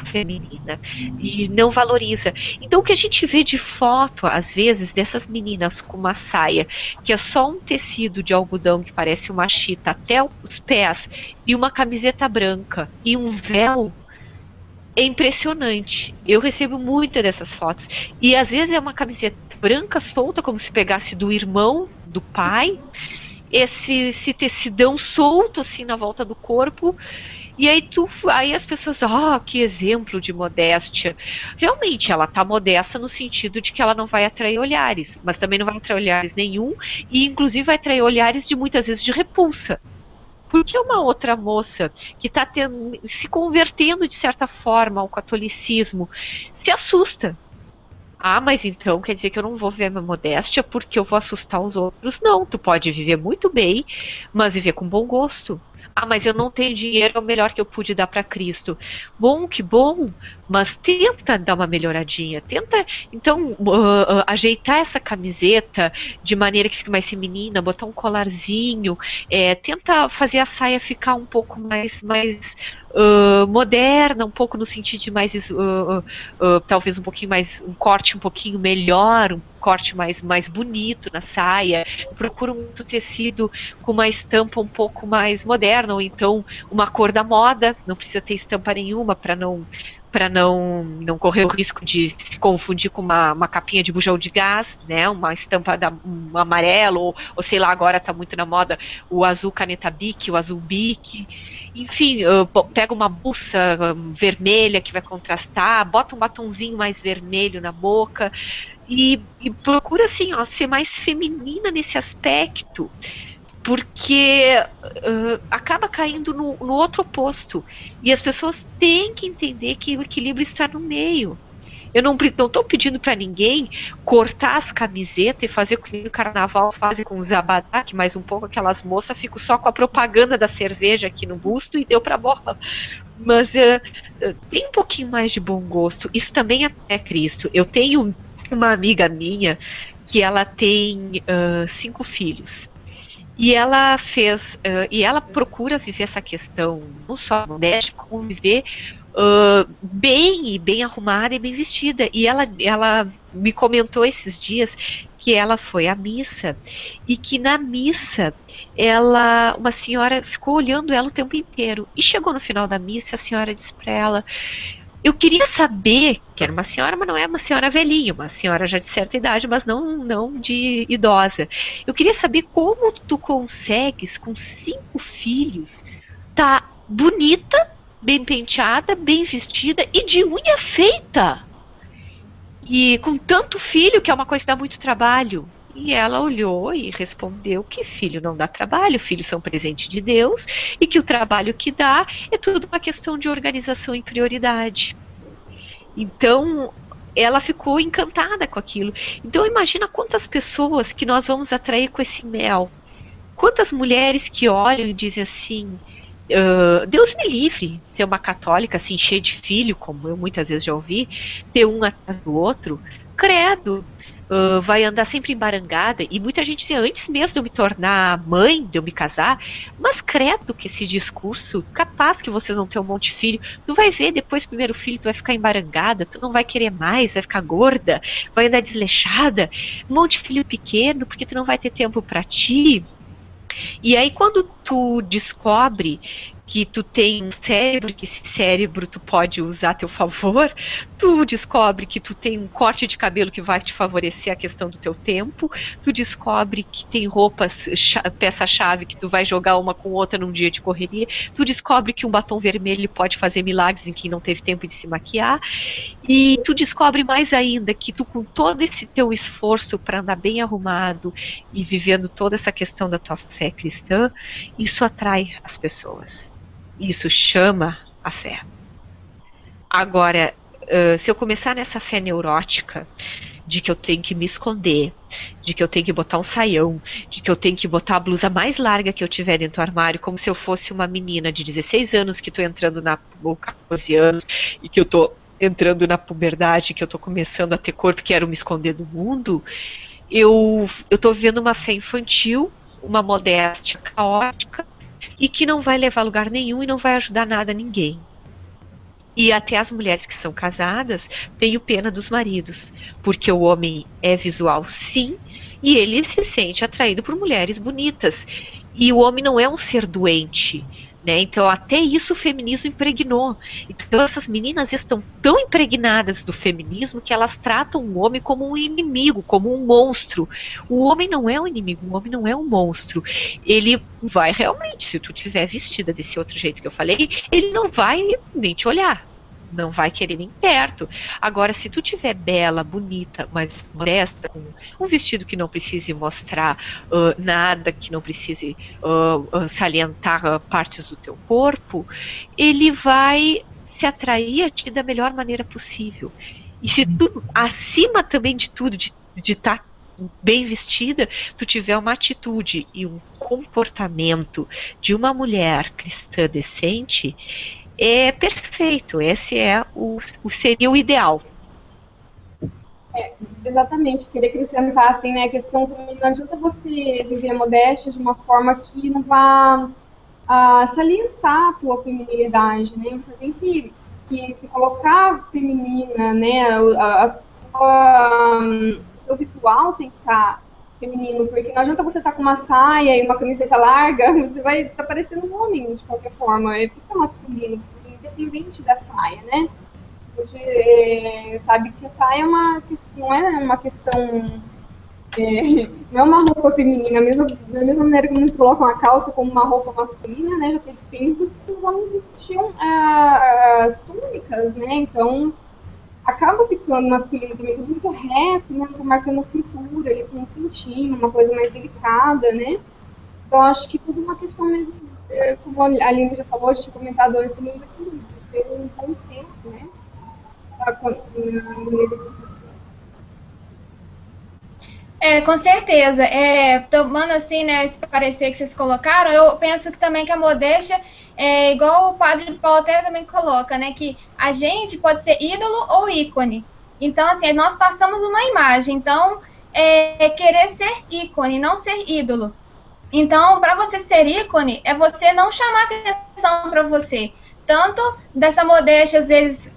feminina e não valoriza. Então o que a gente vê de foto às vezes dessas meninas com uma saia que é só um tecido de algodão que parece uma chita até os pés e uma camiseta branca e um véu, é impressionante. Eu recebo muitas dessas fotos e às vezes é uma camiseta branca solta como se pegasse do irmão do pai, esse tecidão solto assim na volta do corpo. E aí as pessoas, que exemplo de modéstia. Realmente, ela tá modesta no sentido de que ela não vai atrair olhares, mas também não vai atrair olhares nenhum, e inclusive vai atrair olhares de muitas vezes de repulsa. Porque uma outra moça que está se convertendo de certa forma ao catolicismo se assusta. Mas então quer dizer que eu não vou ver minha modéstia porque eu vou assustar os outros? Não, tu pode viver muito bem, mas viver com bom gosto. Mas eu não tenho dinheiro, é o melhor que eu pude dar para Cristo. Bom, que bom, mas tenta dar uma melhoradinha. Tenta, então, ajeitar essa camiseta de maneira que fique mais feminina, botar um colarzinho, tenta fazer a saia ficar um pouco mais moderna, um pouco no sentido de mais, talvez um pouquinho mais, um corte um pouquinho melhor, um corte mais bonito na saia. Procura um tecido com uma estampa um pouco mais moderna, ou então uma cor da moda, não precisa ter estampa nenhuma para não para não correr o risco de se confundir com uma capinha de bujão de gás, né, uma estampa um amarelo, ou sei lá, agora está muito na moda o azul caneta Bic, o azul Bic, enfim, pega uma bolsa vermelha que vai contrastar, bota um batonzinho mais vermelho na boca e procura assim, ó, ser mais feminina nesse aspecto, porque acaba caindo no outro oposto. E as pessoas têm que entender que o equilíbrio está no meio. Eu não estou pedindo para ninguém cortar as camisetas e fazer o que o carnaval faz com os abadá, que mais um pouco aquelas moças ficam só com a propaganda da cerveja aqui no busto e deu para bola. Mas tem um pouquinho mais de bom gosto. Isso também é Cristo. Eu tenho uma amiga minha que ela tem 5 filhos. E ela e ela procura viver essa questão, não só no México, como viver bem arrumada e bem vestida. E ela me comentou esses dias que ela foi à missa e que na missa uma senhora ficou olhando ela o tempo inteiro. E chegou no final da missa, a senhora disse para ela: eu queria saber, que era uma senhora, mas não é uma senhora velhinha, uma senhora já de certa idade, mas não de idosa. Eu queria saber como tu consegues, com 5 filhos, tá bonita, bem penteada, bem vestida e de unha feita. E com tanto filho, que é uma coisa que dá muito trabalho. E ela olhou e respondeu que filho não dá trabalho, filhos são presente de Deus e que o trabalho que dá é tudo uma questão de organização e prioridade. Então, ela ficou encantada com aquilo. Então, imagina quantas pessoas que nós vamos atrair com esse mel. Quantas mulheres que olham e dizem assim: Deus me livre ser uma católica assim, cheia de filho, como eu muitas vezes já ouvi, ter um atrás do outro, credo, vai andar sempre embarangada. E muita gente dizia, antes mesmo de eu me tornar mãe, de eu me casar, mas credo que esse discurso, capaz que vocês vão ter um monte de filho, tu vai ver depois do primeiro filho, tu vai ficar embarangada, tu não vai querer mais, vai ficar gorda, vai andar desleixada, um monte de filho pequeno, porque tu não vai ter tempo para ti. E aí quando tu descobre que tu tem um cérebro, que esse cérebro tu pode usar a teu favor, tu descobre que tu tem um corte de cabelo que vai te favorecer a questão do teu tempo, tu descobre que tem roupas, peça-chave que tu vai jogar uma com outra num dia de correria, tu descobre que um batom vermelho pode fazer milagres em quem não teve tempo de se maquiar, e tu descobre mais ainda que tu, com todo esse teu esforço para andar bem arrumado e vivendo toda essa questão da tua fé cristã, isso atrai as pessoas. Isso chama a fé. Agora, se eu começar nessa fé neurótica de que eu tenho que me esconder, de que eu tenho que botar um saião, de que eu tenho que botar a blusa mais larga que eu tiver dentro do armário, como se eu fosse uma menina de 16 anos que estou entrando ou 14 anos e que eu estou entrando na puberdade, que eu estou começando a ter corpo, quero me esconder do mundo, eu estou vivendo uma fé infantil, uma modéstia caótica, e que não vai levar a lugar nenhum e não vai ajudar nada a ninguém. E até as mulheres que são casadas têm pena dos maridos, porque o homem é visual sim, e ele se sente atraído por mulheres bonitas. E o homem não é um ser doente, né? Então até isso o feminismo impregnou. Então essas meninas estão tão impregnadas do feminismo que elas tratam o homem como um inimigo, como um monstro. O homem não é um inimigo, o homem não é um monstro. Ele vai realmente, se tu estiver vestida desse outro jeito que eu falei, ele não vai nem te olhar. Não vai querer nem perto. Agora, se tu tiver bela, bonita, mas modesta, com um vestido que não precise mostrar nada, que não precise salientar partes do teu corpo, ele vai se atrair a ti da melhor maneira possível. E se tu, acima também de tudo, de estar bem vestida, tu tiver uma atitude e um comportamento de uma mulher cristã decente, é perfeito. Esse seria o ideal. Exatamente, queria acrescentar assim, né, a questão também, não adianta você viver a modéstia de uma forma que não vá salientar a tua feminilidade, né? Você tem que se colocar feminina, né? O visual tem que estar feminino, porque não adianta você estar com uma saia e uma camiseta larga, você vai estar parecendo um homem de qualquer forma, fica masculino, independente da saia, né? Hoje, sabe que a saia não é uma questão, não é uma roupa feminina, da mesma maneira que eles colocam a calça como uma roupa masculina, né? Já teve tempos que os homens vestiam as túnicas, né? Então, acaba ficando masculino também, tudo muito reto, né? Marcando a cintura, ali com um cintinho, uma coisa mais delicada, né? Então, acho que tudo uma questão mesmo, como a Aline já falou, a gente tinha comentado antes também, de ter um bom senso, né? Com certeza. Tomando assim, né, esse parecer que vocês colocaram, eu penso que também que a modéstia é igual o padre Paulo até também coloca, né, que a gente pode ser ídolo ou ícone. Então, assim, nós passamos uma imagem. Então, querer ser ícone, não ser ídolo. Então, para você ser ícone, é você não chamar atenção para você. Tanto dessa modéstia, às vezes,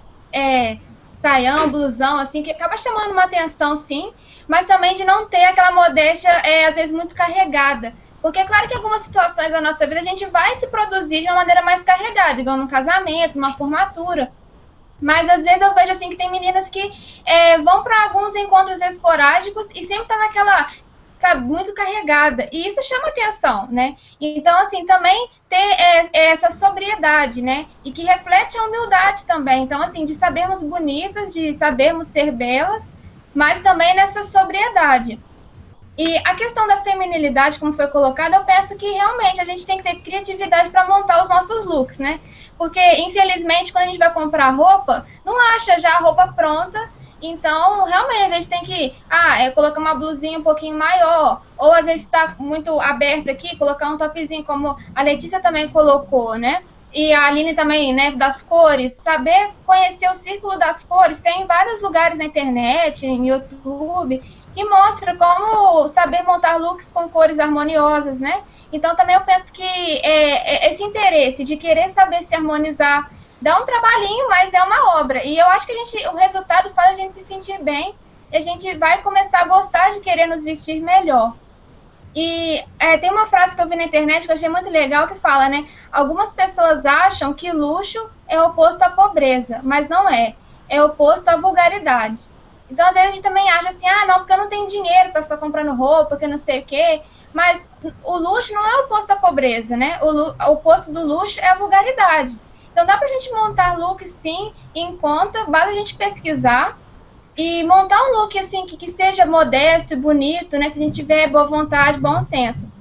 saião, blusão, assim, que acaba chamando uma atenção, sim, mas também de não ter aquela modéstia, às vezes, muito carregada. Porque é claro que em algumas situações da nossa vida a gente vai se produzir de uma maneira mais carregada, igual num casamento, numa formatura. Mas às vezes eu vejo assim que tem meninas que vão para alguns encontros esporádicos e sempre tá naquela, sabe, muito carregada. E isso chama atenção, né? Então, assim, também ter essa sobriedade, né? E que reflete a humildade também. Então, assim, de sabermos bonitas, de sabermos ser belas, mas também nessa sobriedade. E a questão da feminilidade, como foi colocada, eu penso que realmente a gente tem que ter criatividade para montar os nossos looks, né? Porque, infelizmente, quando a gente vai comprar roupa, não acha já a roupa pronta. Então, realmente, a gente tem que colocar uma blusinha um pouquinho maior. Ou, às vezes, está muito aberta aqui, colocar um topzinho, como a Letícia também colocou, né? E a Aline também, né, das cores. Saber conhecer o círculo das cores. Tem em vários lugares na internet, em YouTube, que mostra como saber montar looks com cores harmoniosas, né? Então, também eu penso que esse interesse de querer saber se harmonizar dá um trabalhinho, mas é uma obra. E eu acho que o resultado faz a gente se sentir bem e a gente vai começar a gostar de querer nos vestir melhor. E tem uma frase que eu vi na internet que eu achei muito legal que fala, né? Algumas pessoas acham que luxo é oposto à pobreza, mas não é. É oposto à vulgaridade. Então, às vezes, a gente também acha assim, não, porque eu não tenho dinheiro para ficar comprando roupa, porque não sei o quê. Mas o luxo não é oposto à pobreza, né? O oposto do luxo é a vulgaridade. Então, dá pra gente montar look, sim, em conta, basta a gente pesquisar e montar um look, assim, que seja modesto e bonito, né? Se a gente tiver boa vontade, bom senso.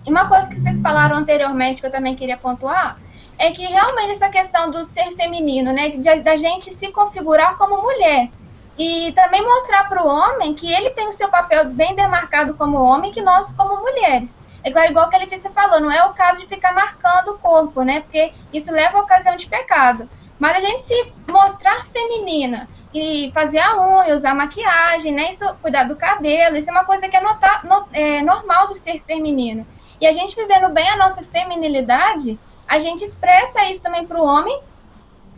E uma coisa que vocês falaram anteriormente, que eu também queria pontuar, é que realmente essa questão do ser feminino, né? Da gente se configurar como mulher. E também mostrar para o homem que ele tem o seu papel bem demarcado como homem, que nós como mulheres. É claro, igual que a Letícia falou, não é o caso de ficar marcando o corpo, né? Porque isso leva a ocasião de pecado. Mas a gente se mostrar feminina e fazer a unha, usar maquiagem, né? Isso, cuidar do cabelo, isso é uma coisa que é normal do ser feminino. E a gente vivendo bem a nossa feminilidade, a gente expressa isso também para o homem,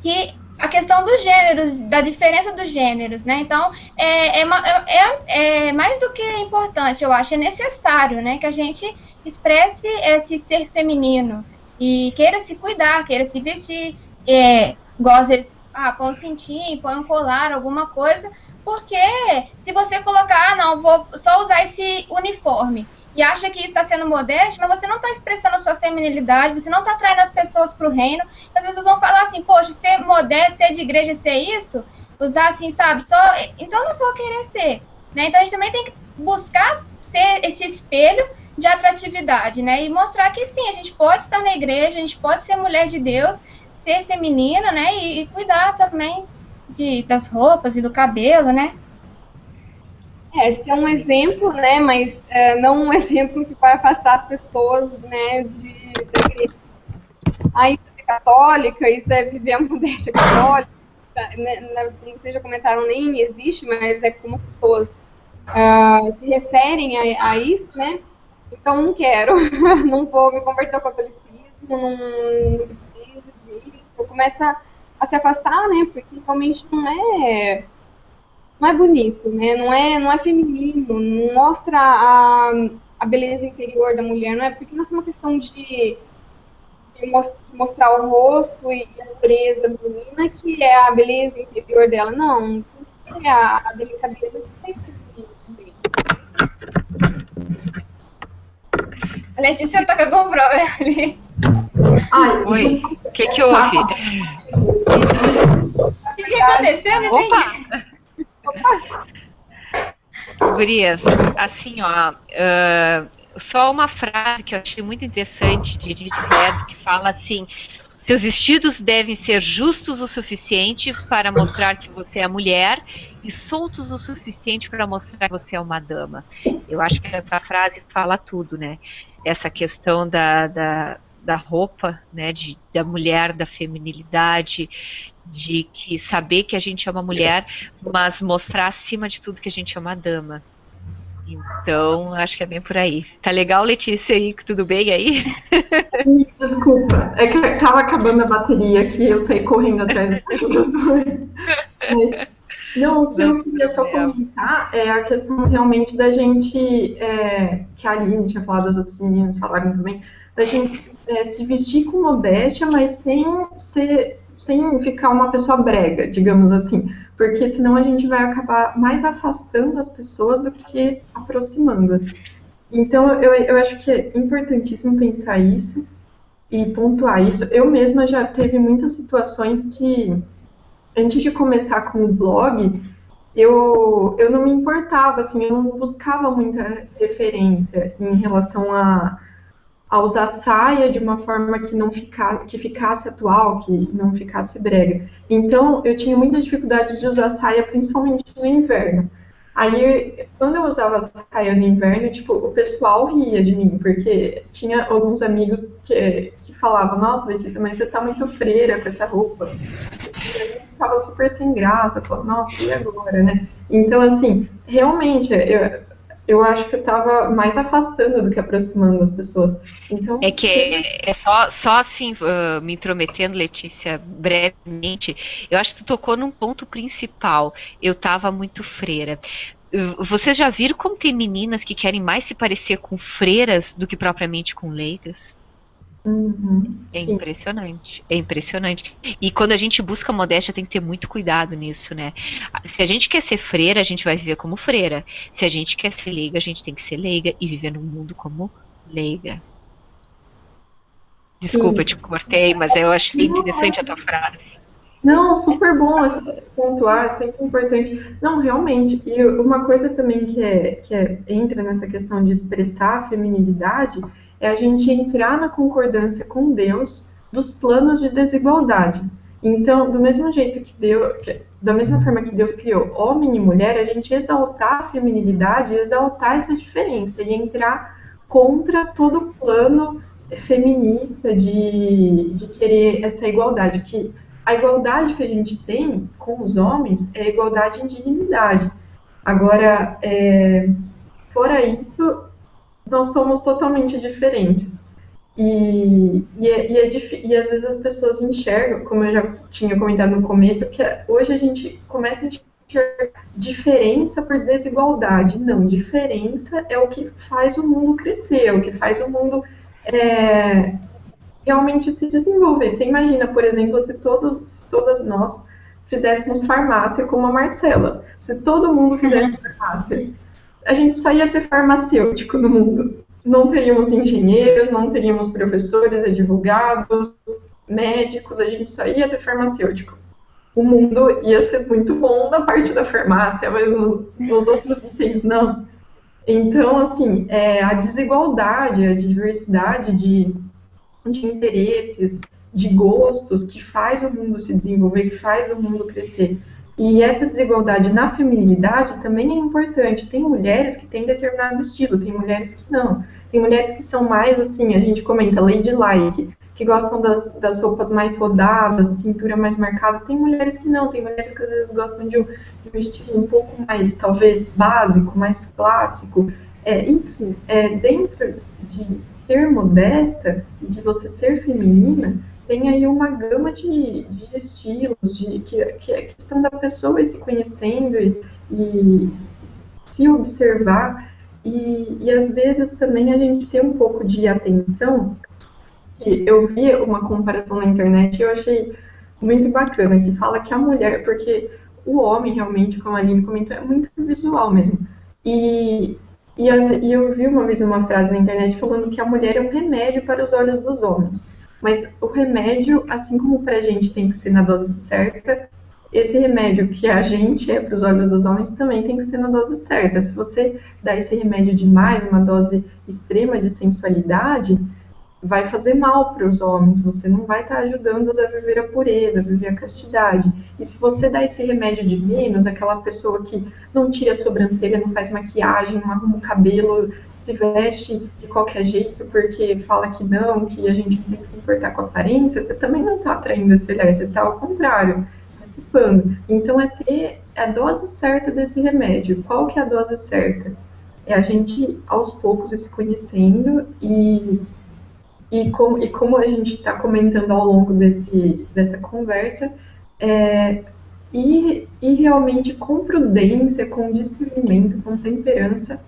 que a questão dos gêneros, da diferença dos gêneros, né? Então, é mais do que importante, eu acho, é necessário, né? Que a gente expresse esse ser feminino e queira se cuidar, queira se vestir, igual às vezes, põe um cintinho, põe um colar, alguma coisa, porque se você colocar, não, vou só usar esse uniforme, e acha que isso está sendo modesto, mas você não está expressando a sua feminilidade, você não está atraindo as pessoas para o reino, as pessoas vão falar assim, poxa, ser modesto, ser de igreja, ser isso, usar assim, sabe, então eu não vou querer ser, né? Então a gente também tem que buscar ser esse espelho de atratividade, né? E mostrar que sim, a gente pode estar na igreja, a gente pode ser mulher de Deus, ser feminina, né? E cuidar também das roupas e do cabelo, né? Esse é um exemplo, né, mas não um exemplo que vai afastar as pessoas, né, da igreja. Isso é católica, isso é viver a modéstia católica, né, como vocês já comentaram, nem existe, mas é como as pessoas se referem a isso, né, então não quero, não vou me converter ao catolicismo, não preciso disso, começa a se afastar, né, porque realmente não é bonito, né? Não é feminino, não mostra a beleza interior da mulher, não é porque não é uma questão de mostrar o rosto e a pureza menina, que é a beleza interior dela. Não, é a delicadeza que tem também. A Letícia tá com algum problema ali. Ai, Oi, desculpa. o que houve? O que aconteceu? Não entendi. Gurias, assim, ó, só uma frase que eu achei muito interessante de Edith Head, que fala assim: seus vestidos devem ser justos o suficientes para mostrar que você é mulher e soltos o suficiente para mostrar que você é uma dama. Eu acho que essa frase fala tudo, né? Essa questão da roupa, né? Da mulher, da feminilidade, de que saber que a gente é uma mulher, mas mostrar acima de tudo que a gente é uma dama. Então, acho que é bem por aí. Tá legal, Letícia, aí? Tudo bem aí? Desculpa, é que tava acabando a bateria aqui, eu saí correndo atrás do computador. Mas, não, o que eu queria só comentar é a questão realmente da gente, que a Aline tinha falado, as outras meninas falaram também, da gente se vestir com modéstia, mas sem ficar uma pessoa brega, digamos assim. Porque senão a gente vai acabar mais afastando as pessoas do que aproximando-as. Então, eu acho que é importantíssimo pensar isso e pontuar isso. Eu mesma já teve muitas situações que, antes de começar com o blog, eu não me importava, assim, eu não buscava muita referência em relação a usar saia de uma forma que ficasse atual, que não ficasse brega. Então, eu tinha muita dificuldade de usar saia, principalmente no inverno. Aí, quando eu usava saia no inverno, tipo, o pessoal ria de mim, porque tinha alguns amigos que falavam: nossa, Letícia, mas você tá muito freira com essa roupa. E aí eu ficava super sem graça, eu falava: nossa, e agora, né? Então, assim, realmente, eu acho que eu tava mais afastando do que aproximando as pessoas. Então, É que é só assim, me intrometendo, Letícia, brevemente, eu acho que tu tocou num ponto principal. Eu tava muito freira. Vocês já viram como tem meninas que querem mais se parecer com freiras do que propriamente com leigas? É sim. impressionante, é impressionante. E quando a gente busca modéstia, tem que ter muito cuidado nisso, né? Se a gente quer ser freira, a gente vai viver como freira. Se a gente quer ser leiga, a gente tem que ser leiga e viver no mundo como leiga. Desculpa, Sim. eu te cortei, mas eu achei interessante a tua frase. Não, super bom pontuar, é sempre importante. Não, realmente. E uma coisa também entra nessa questão de expressar a feminilidade é a gente entrar na concordância com Deus dos planos de desigualdade. Então, do mesmo jeito da mesma forma que Deus criou homem e mulher, a gente exaltar a feminilidade, exaltar essa diferença e entrar contra todo o plano feminista de querer essa igualdade, que a igualdade que a gente tem com os homens é a igualdade em dignidade. Agora, fora isso, nós somos totalmente diferentes. E às vezes as pessoas enxergam, como eu já tinha comentado no começo, que hoje a gente começa a enxergar diferença por desigualdade. Não, diferença é o que faz o mundo crescer, é o que faz o mundo realmente se desenvolver. Você imagina, por exemplo, se todas nós fizéssemos farmácia como a Marcela. Se todo mundo fizesse farmácia, a gente só ia ter farmacêutico no mundo. Não teríamos engenheiros, não teríamos professores, advogados, médicos, a gente só ia ter farmacêutico. O mundo ia ser muito bom na parte da farmácia, mas nos outros itens não. Então, assim, a desigualdade, a diversidade de interesses, de gostos, que faz o mundo se desenvolver, que faz o mundo crescer. E essa desigualdade na feminilidade também é importante. Tem mulheres que têm determinado estilo, tem mulheres que não. Tem mulheres que são mais, assim, a gente comenta, ladylike, que gostam das roupas mais rodadas, a cintura mais marcada. Tem mulheres que não, tem mulheres que às vezes gostam de um estilo um pouco mais, talvez, básico, mais clássico. Enfim, dentro de ser modesta e de você ser feminina, tem aí uma gama de estilos, que é questão da pessoa ir se conhecendo e se observar. E às vezes também a gente tem um pouco de atenção Eu vi uma comparação na internet e eu achei muito bacana, que fala que a mulher, porque o homem realmente, como a Aline comentou, é muito visual mesmo. E, e eu vi uma vez uma frase na internet falando que a mulher é um remédio para os olhos dos homens. Mas o remédio, assim como para a gente tem que ser na dose certa, esse remédio que a gente é para os olhos dos homens também tem que ser na dose certa. Se você dá esse remédio demais, uma dose extrema de sensualidade, vai fazer mal para os homens, você não vai estar ajudando-os a viver a pureza, a viver a castidade. E se você dá esse remédio de menos, aquela pessoa que não tira a sobrancelha, não faz maquiagem, não arruma o cabelo, se veste de qualquer jeito porque fala que não, que a gente não tem que se importar com a aparência, você também não está atraindo esse olhar, você está ao contrário, dissipando. Então é ter a dose certa desse remédio. Qual que é a dose certa? É a gente, aos poucos, se conhecendo e como a gente está comentando ao longo dessa conversa, e realmente com prudência, com discernimento, com temperança,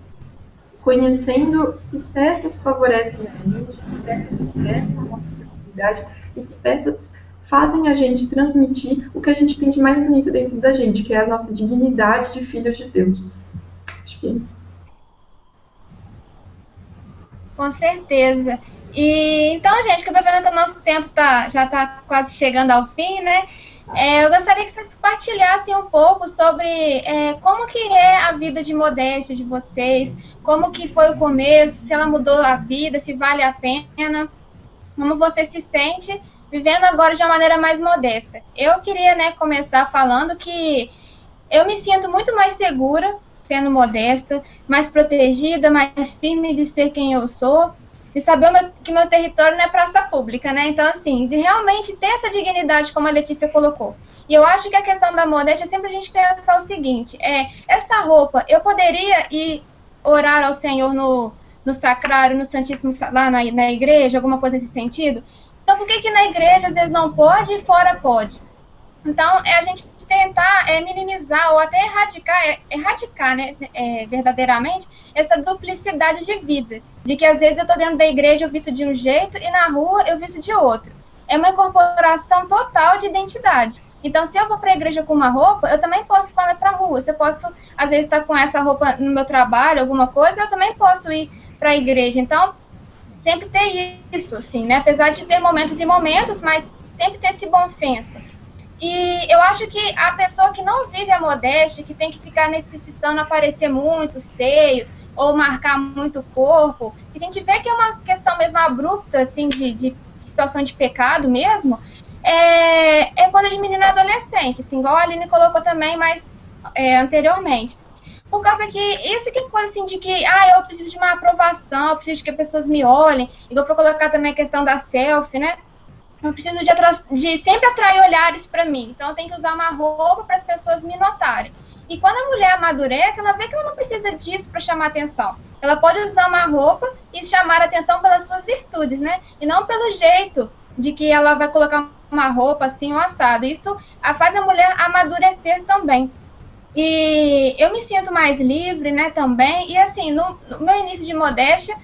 conhecendo que peças favorecem a gente, que peças expressam a nossa personalidade e que peças fazem a gente transmitir o que a gente tem de mais bonito dentro da gente, que é a nossa dignidade de filhos de Deus. Acho que... Com certeza. E então, gente, que eu tô vendo que o nosso tempo já tá quase chegando ao fim, né? Eu gostaria que vocês compartilhassem um pouco sobre como que é a vida de modéstia de vocês, como que foi o começo, se ela mudou a vida, se vale a pena, como você se sente vivendo agora de uma maneira mais modesta. Eu queria, né, começar falando que eu me sinto muito mais segura sendo modesta, mais protegida, mais firme de ser quem eu sou, de saber que meu território não é praça pública, né? Então, assim, de realmente ter essa dignidade, como a Letícia colocou. E eu acho que a questão da modéstia é sempre a gente pensar o seguinte, essa roupa, eu poderia ir orar ao Senhor no sacrário, no Santíssimo, lá na igreja, alguma coisa nesse sentido? Então, por que na igreja às vezes não pode e fora pode? Então, é a gente tentar minimizar ou até erradicar, né, verdadeiramente, essa duplicidade de vida. De que às vezes eu estou dentro da igreja eu visto de um jeito e na rua eu visto de outro. É uma incorporação total de identidade. Então, se eu vou para a igreja com uma roupa, eu também posso falar para a rua. Se eu posso, às vezes, estar com essa roupa no meu trabalho, alguma coisa, eu também posso ir para a igreja. Então, sempre ter isso, assim, né? Apesar de ter momentos e momentos, mas sempre ter esse bom senso. E eu acho que a pessoa que não vive a modéstia, que tem que ficar necessitando aparecer muitos seios ou marcar muito o corpo, a gente vê que é uma questão mesmo abrupta, assim, de situação de pecado mesmo, é coisa de menina adolescente, assim, igual a Aline colocou também mais anteriormente. Por causa que isso que é coisa assim de que, eu preciso de uma aprovação, eu preciso que as pessoas me olhem, igual foi colocar também a questão da selfie, né? Eu preciso de sempre atrair olhares para mim. Então, eu tenho que usar uma roupa para as pessoas me notarem. E quando a mulher amadurece, ela vê que ela não precisa disso para chamar atenção. Ela pode usar uma roupa e chamar atenção pelas suas virtudes, né? E não pelo jeito de que ela vai colocar uma roupa assim, um assado. Isso faz a mulher amadurecer também. E eu me sinto mais livre, né, também. E assim, no meu início de modéstia,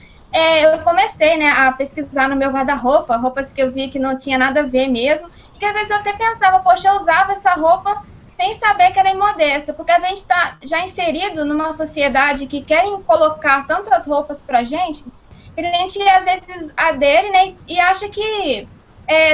eu comecei, né, a pesquisar no meu guarda-roupa, roupas que eu vi que não tinha nada a ver mesmo, e que às vezes eu até pensava, poxa, eu usava essa roupa sem saber que era imodesta, porque a gente está já inserido numa sociedade que querem colocar tantas roupas pra gente, que a gente às vezes adere, né, e acha que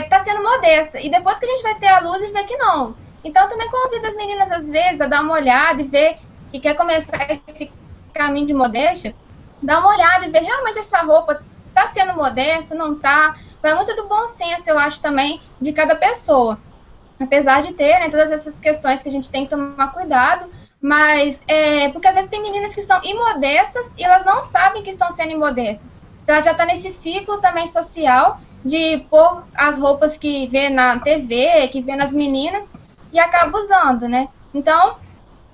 tá sendo modesta, e depois que a gente vai ter a luz e ver que não. Então também convido as meninas às vezes a dar uma olhada e ver que quer começar esse caminho de modéstia, dá uma olhada e ver realmente essa roupa está sendo modesta, não está. Vai muito do bom senso, eu acho, também, de cada pessoa. Apesar de ter, né, todas essas questões que a gente tem que tomar cuidado, mas porque às vezes tem meninas que são imodestas e elas não sabem que estão sendo imodestas. Então ela já está nesse ciclo também social de pôr as roupas que vê na TV, que vê nas meninas e acaba usando, né? Então,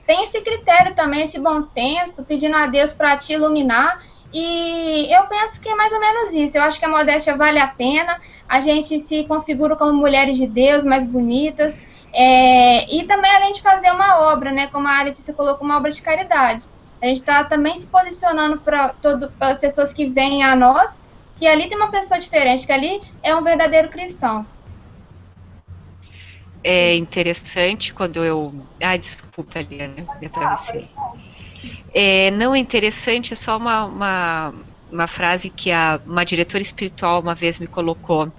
tem esse critério também, esse bom senso, pedindo a Deus para te iluminar. E eu penso que é mais ou menos isso. Eu acho que a modéstia vale a pena. A gente se configura como mulheres de Deus, mais bonitas. E também, além de fazer uma obra, né, como a Letícia colocou, uma obra de caridade. A gente está também se posicionando para as pessoas que vêm a nós que ali tem uma pessoa diferente, que ali é um verdadeiro cristão. É interessante quando eu... Ah, desculpa, Liana, me atravessei. Não é interessante, é só uma frase que uma diretora espiritual uma vez me colocou.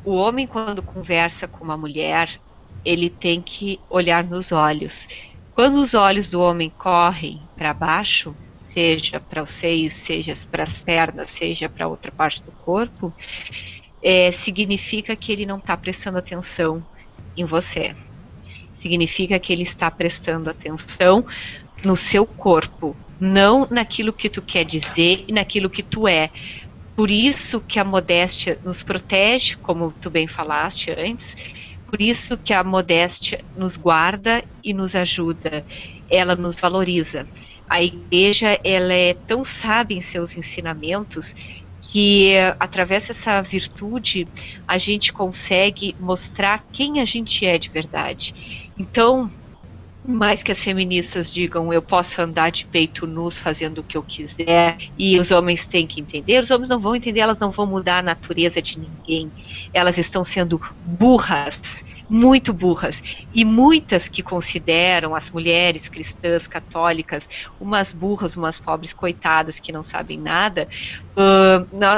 O homem, quando conversa com uma mulher, ele tem que olhar nos olhos. Quando os olhos do homem correm para baixo, seja para os seios, seja para as pernas, seja para outra parte do corpo, significa que ele não está prestando atenção em você. Significa que ele está prestando atenção no seu corpo, não naquilo que tu quer dizer e naquilo que tu é. Por isso que a modéstia nos protege, como tu bem falaste antes, por isso que a modéstia nos guarda e nos ajuda, ela nos valoriza. A igreja, ela é tão sábia em seus ensinamentos que através dessa virtude a gente consegue mostrar quem a gente é de verdade. Então, mais que as feministas digam eu posso andar de peito nus fazendo o que eu quiser e os homens têm que entender, os homens não vão entender, elas não vão mudar a natureza de ninguém. Elas estão sendo burras, muito burras. E muitas que consideram as mulheres cristãs, católicas, umas burras, umas pobres coitadas que não sabem nada,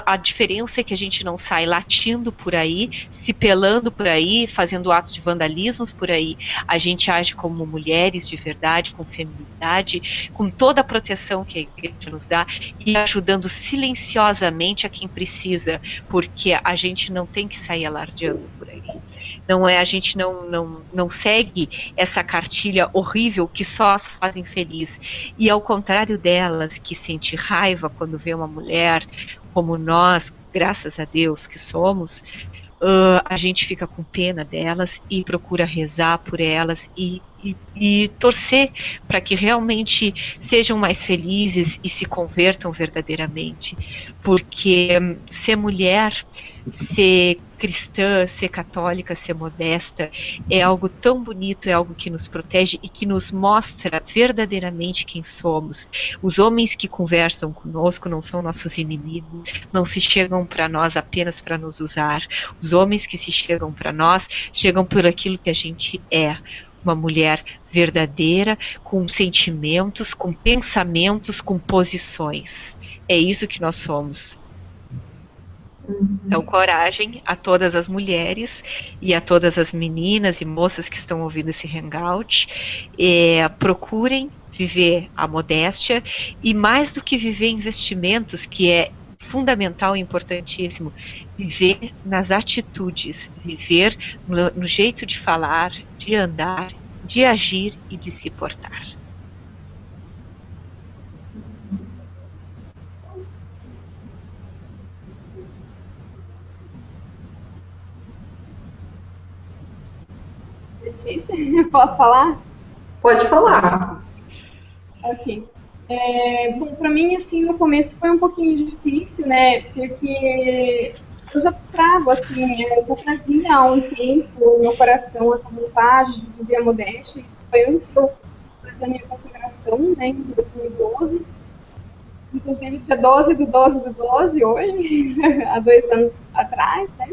a diferença é que a gente não sai latindo por aí, se pelando por aí, fazendo atos de vandalismos por aí. A gente age como mulheres de verdade, com feminilidade, com toda a proteção que a igreja nos dá e ajudando silenciosamente a quem precisa, porque a gente não tem que sair alardeando por aí. A gente não segue essa cartilha horrível que só as fazem feliz. E ao contrário delas, que sente raiva quando vê uma mulher como nós, graças a Deus que somos, a gente fica com pena delas e procura rezar por elas e torcer para que realmente sejam mais felizes e se convertam verdadeiramente. Porque ser mulher, ser cristã, ser católica, ser modesta é algo tão bonito, é algo que nos protege e que nos mostra verdadeiramente quem somos. Os homens que conversam conosco não são nossos inimigos, não se chegam para nós apenas para nos usar. Os homens que se chegam para nós chegam por aquilo que a gente é. Uma mulher verdadeira, com sentimentos, com pensamentos, com posições. É isso que nós somos. Então, coragem a todas as mulheres e a todas as meninas e moças que estão ouvindo esse hangout. Procurem viver a modéstia e, mais do que viver investimentos, que é fundamental e importantíssimo, viver nas atitudes, viver no jeito de falar, de andar, de agir e de se portar. Posso falar? Pode falar. Ok. Bom, para mim, assim, no começo foi um pouquinho difícil, né? Porque eu já trago, assim, eu já trazia há um tempo no meu coração essa vontade de viver a modéstia. Isso foi antes da minha consagração, né, em 2012. Inclusive, dia 12 do 12 do 12, hoje, há 2 anos atrás, né?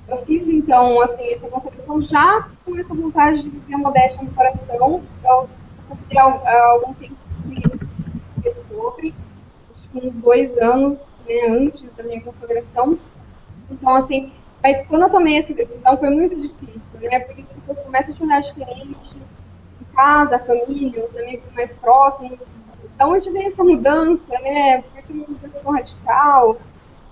Eu fiz, então, assim, essa consagração já com essa vontade de viver a modéstia no coração. Eu passei algum tempo sobre, acho que uns 2 anos, né, antes da minha consagração. Então, assim, mas quando eu tomei essa decisão foi muito difícil, né? Porque as pessoas começam a te olhar diferente, em casa, a família, os amigos mais próximos. Então, onde vem essa mudança, né? Por que uma mudança tão radical?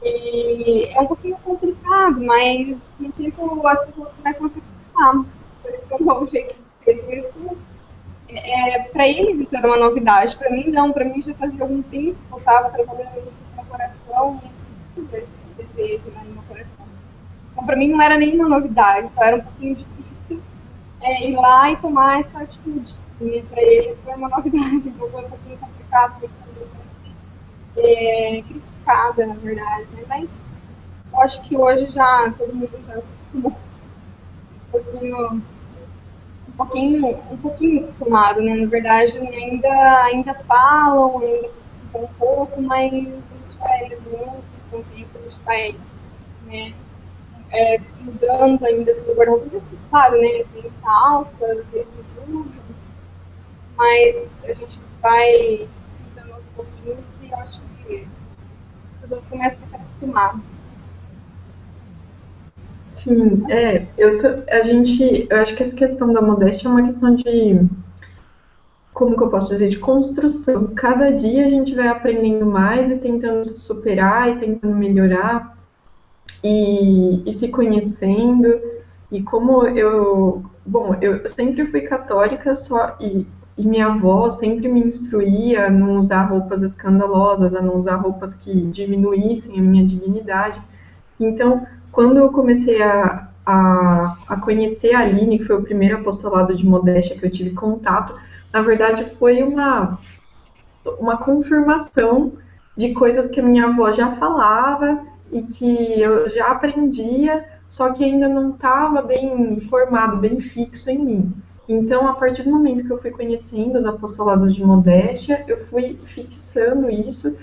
E é um pouquinho complicado, mas no tempo as pessoas começam a se acostumar. Por isso que é um novo jeito de ser mesmo. Para eles isso era uma novidade, para mim não, para mim já fazia algum tempo que eu estava trabalhando isso no meu coração, esse desejo, né, no meu coração. Então para mim não era nenhuma novidade, só era um pouquinho difícil ir lá e tomar essa atitude. E para eles foi uma novidade, então foi um pouquinho complicado, criticada na verdade, né? Mas eu acho que hoje já todo mundo já se acostumou um pouquinho acostumado, né? Na verdade, ainda falam, ainda um pouco, mas a gente vai junto, com o tempo a gente vai, né, mudando ainda assim, o guarda-roupa, claro, né, tem calças, tem tudo, mas a gente vai mudando aos pouquinhos e eu acho que as pessoas começam a se acostumar. Sim, eu acho que essa questão da modéstia é uma questão de, como que eu posso dizer, de construção. Cada dia a gente vai aprendendo mais e tentando se superar e tentando melhorar e se conhecendo. E como eu sempre fui católica e minha avó sempre me instruía a não usar roupas escandalosas, a não usar roupas que diminuíssem a minha dignidade. Então, quando eu comecei a conhecer a Aline, que foi o primeiro apostolado de modéstia que eu tive contato, na verdade foi uma confirmação de coisas que a minha avó já falava e que eu já aprendia, só que ainda não estava bem formado, bem fixo em mim. Então, a partir do momento que eu fui conhecendo os apostolados de modéstia, eu fui fixando isso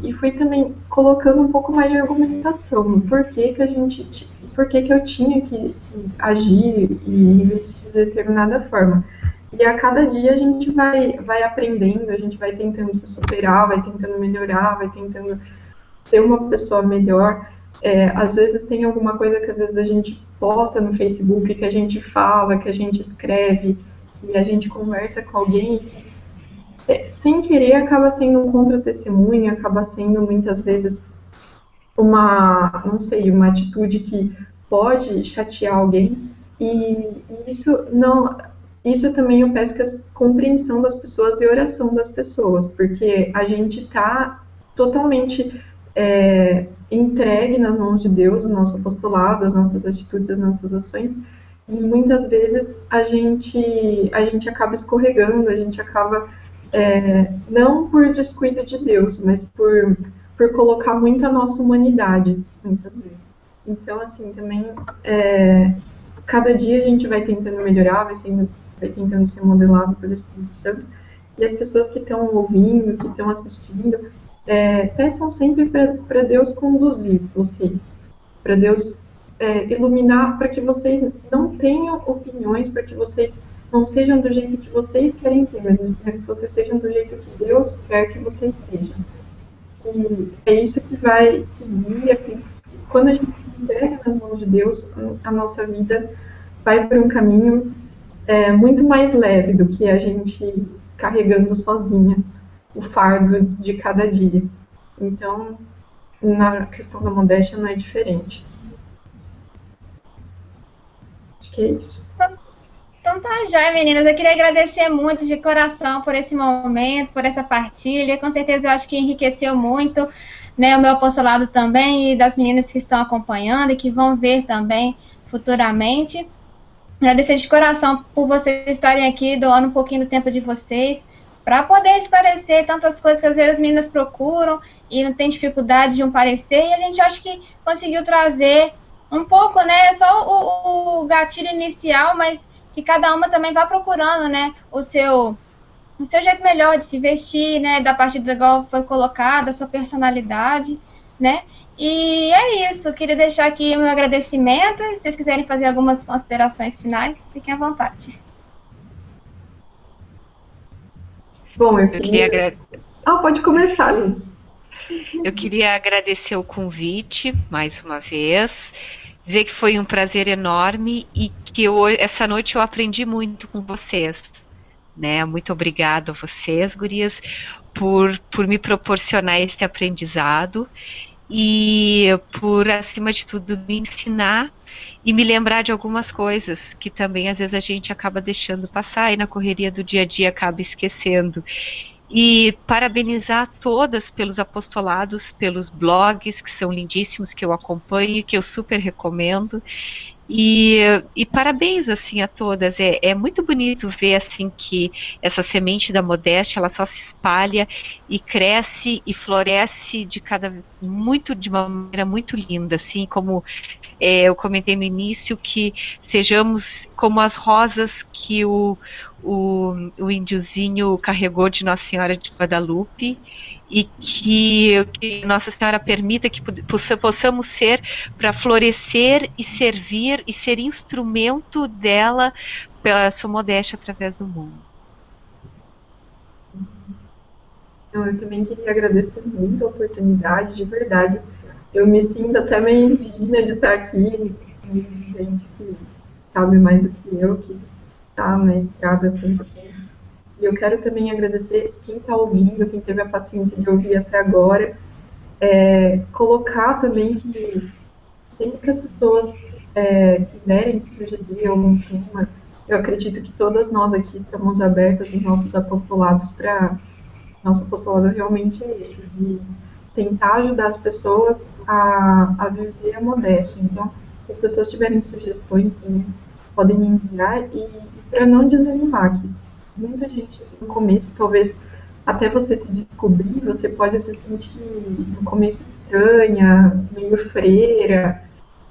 e fui também colocando um pouco mais de argumentação. Por que eu tinha que agir e investir de determinada forma. E a cada dia a gente vai aprendendo, a gente vai tentando se superar, vai tentando melhorar, vai tentando ser uma pessoa melhor. Às vezes tem alguma coisa que às vezes a gente posta no Facebook, que a gente fala, que a gente escreve, que a gente conversa com alguém que, sem querer, acaba sendo um contra-testemunho, acaba sendo muitas vezes não sei, uma atitude que pode chatear alguém. E isso também eu peço que a compreensão das pessoas e oração das pessoas, porque a gente está totalmente entregue nas mãos de Deus, o nosso apostolado, as nossas atitudes, as nossas ações, e muitas vezes a gente acaba escorregando, a gente acaba, não por descuido de Deus, mas por colocar muito a nossa humanidade, muitas vezes. Então, assim, também, cada dia a gente vai tentando melhorar, vai tentando ser modelado pelo Espírito Santo, e as pessoas que estão ouvindo, que estão assistindo, peçam sempre para Deus conduzir vocês, para Deus iluminar, para que vocês não tenham opiniões, para que vocês não sejam do jeito que vocês querem ser, mas que vocês sejam do jeito que Deus quer que vocês sejam. E é isso que guia, quando a gente se entrega nas mãos de Deus, a nossa vida vai por um caminho muito mais leve do que a gente carregando sozinha o fardo de cada dia. Então, na questão da modéstia não é diferente. Acho que é isso. Então tá já, meninas. Eu queria agradecer muito de coração por esse momento, por essa partilha. Com certeza eu acho que enriqueceu muito, né, o meu apostolado também e das meninas que estão acompanhando e que vão ver também futuramente. Agradecer de coração por vocês estarem aqui, doando um pouquinho do tempo de vocês, para poder esclarecer tantas coisas que às vezes as meninas procuram e não tem dificuldade de um parecer. E a gente acho que conseguiu trazer um pouco, né, só o gatilho inicial, mas que cada uma também vá procurando, né, o seu jeito melhor de se vestir, né, da partir da igual foi colocada, a sua personalidade, né. E é isso, eu queria deixar aqui o meu agradecimento. Se vocês quiserem fazer algumas considerações finais, fiquem à vontade. Bom, eu queria... pode começar, Lê. Eu queria agradecer o convite, mais uma vez, dizer que foi um prazer enorme e que essa noite eu aprendi muito com vocês, né? Muito obrigada a vocês, gurias, por me proporcionar esse aprendizado e por, acima de tudo, me ensinar e me lembrar de algumas coisas que também às vezes a gente acaba deixando passar e na correria do dia a dia acaba esquecendo. E parabenizar todas pelos apostolados, pelos blogs que são lindíssimos, que eu acompanho e que eu super recomendo. E parabéns assim a todas. É muito bonito ver assim que essa semente da modéstia ela só se espalha e cresce e floresce de uma maneira muito linda, assim como eu comentei no início, que sejamos como as rosas que o o índiozinho carregou de Nossa Senhora de Guadalupe, e que Nossa Senhora permita que possamos ser para florescer e servir e ser instrumento dela pela sua modéstia através do mundo. Eu também queria agradecer muito a oportunidade, de verdade. Eu me sinto até meio indigna de estar aqui, com gente que sabe mais do que eu, que está na estrada há tanto tempo. E eu quero também agradecer quem está ouvindo, quem teve a paciência de ouvir até agora. Colocar também que sempre que as pessoas quiserem sugerir algum tema, eu acredito que todas nós aqui estamos abertas, os nossos apostolados, para... Nosso apostolado realmente é esse, de tentar ajudar as pessoas a viver a modéstia. Então, se as pessoas tiverem sugestões também, podem me enviar, e para não desanimar, que muita gente no começo, talvez até você se descobrir, você pode se sentir no começo estranha, meio freira,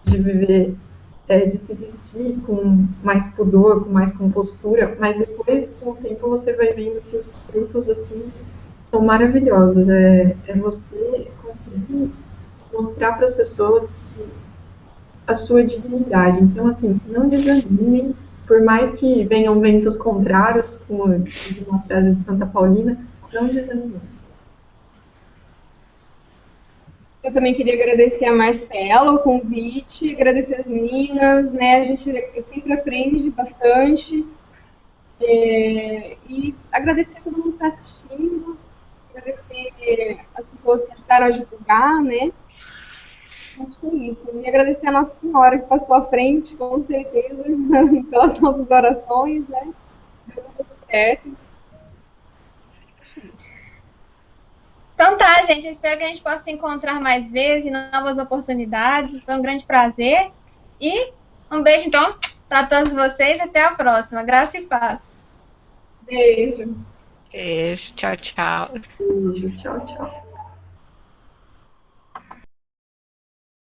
de viver, de se vestir com mais pudor, com mais compostura, mas depois, com o tempo, você vai vendo que os frutos, assim, são maravilhosos. É você conseguir mostrar para as pessoas a sua dignidade. Então, assim, não desanimem, por mais que venham ventos contrários, como diz uma frase de Santa Paulina, não desanimem. Eu também queria agradecer a Marcela o convite, agradecer as meninas, né? A gente sempre aprende bastante. E agradecer a todo mundo que está assistindo, agradecer as pessoas que ajudaram a divulgar, né? Acho que é isso. E agradecer a Nossa Senhora que passou à frente, com certeza, pelas nossas orações, né? Deu tudo certo. Então tá, gente. Eu espero que a gente possa se encontrar mais vezes, em novas oportunidades. Foi um grande prazer. E um beijo, então, para todos vocês. Até a próxima. Graça e paz. Beijo. Beijo, tchau, tchau. Beijo, tchau, tchau.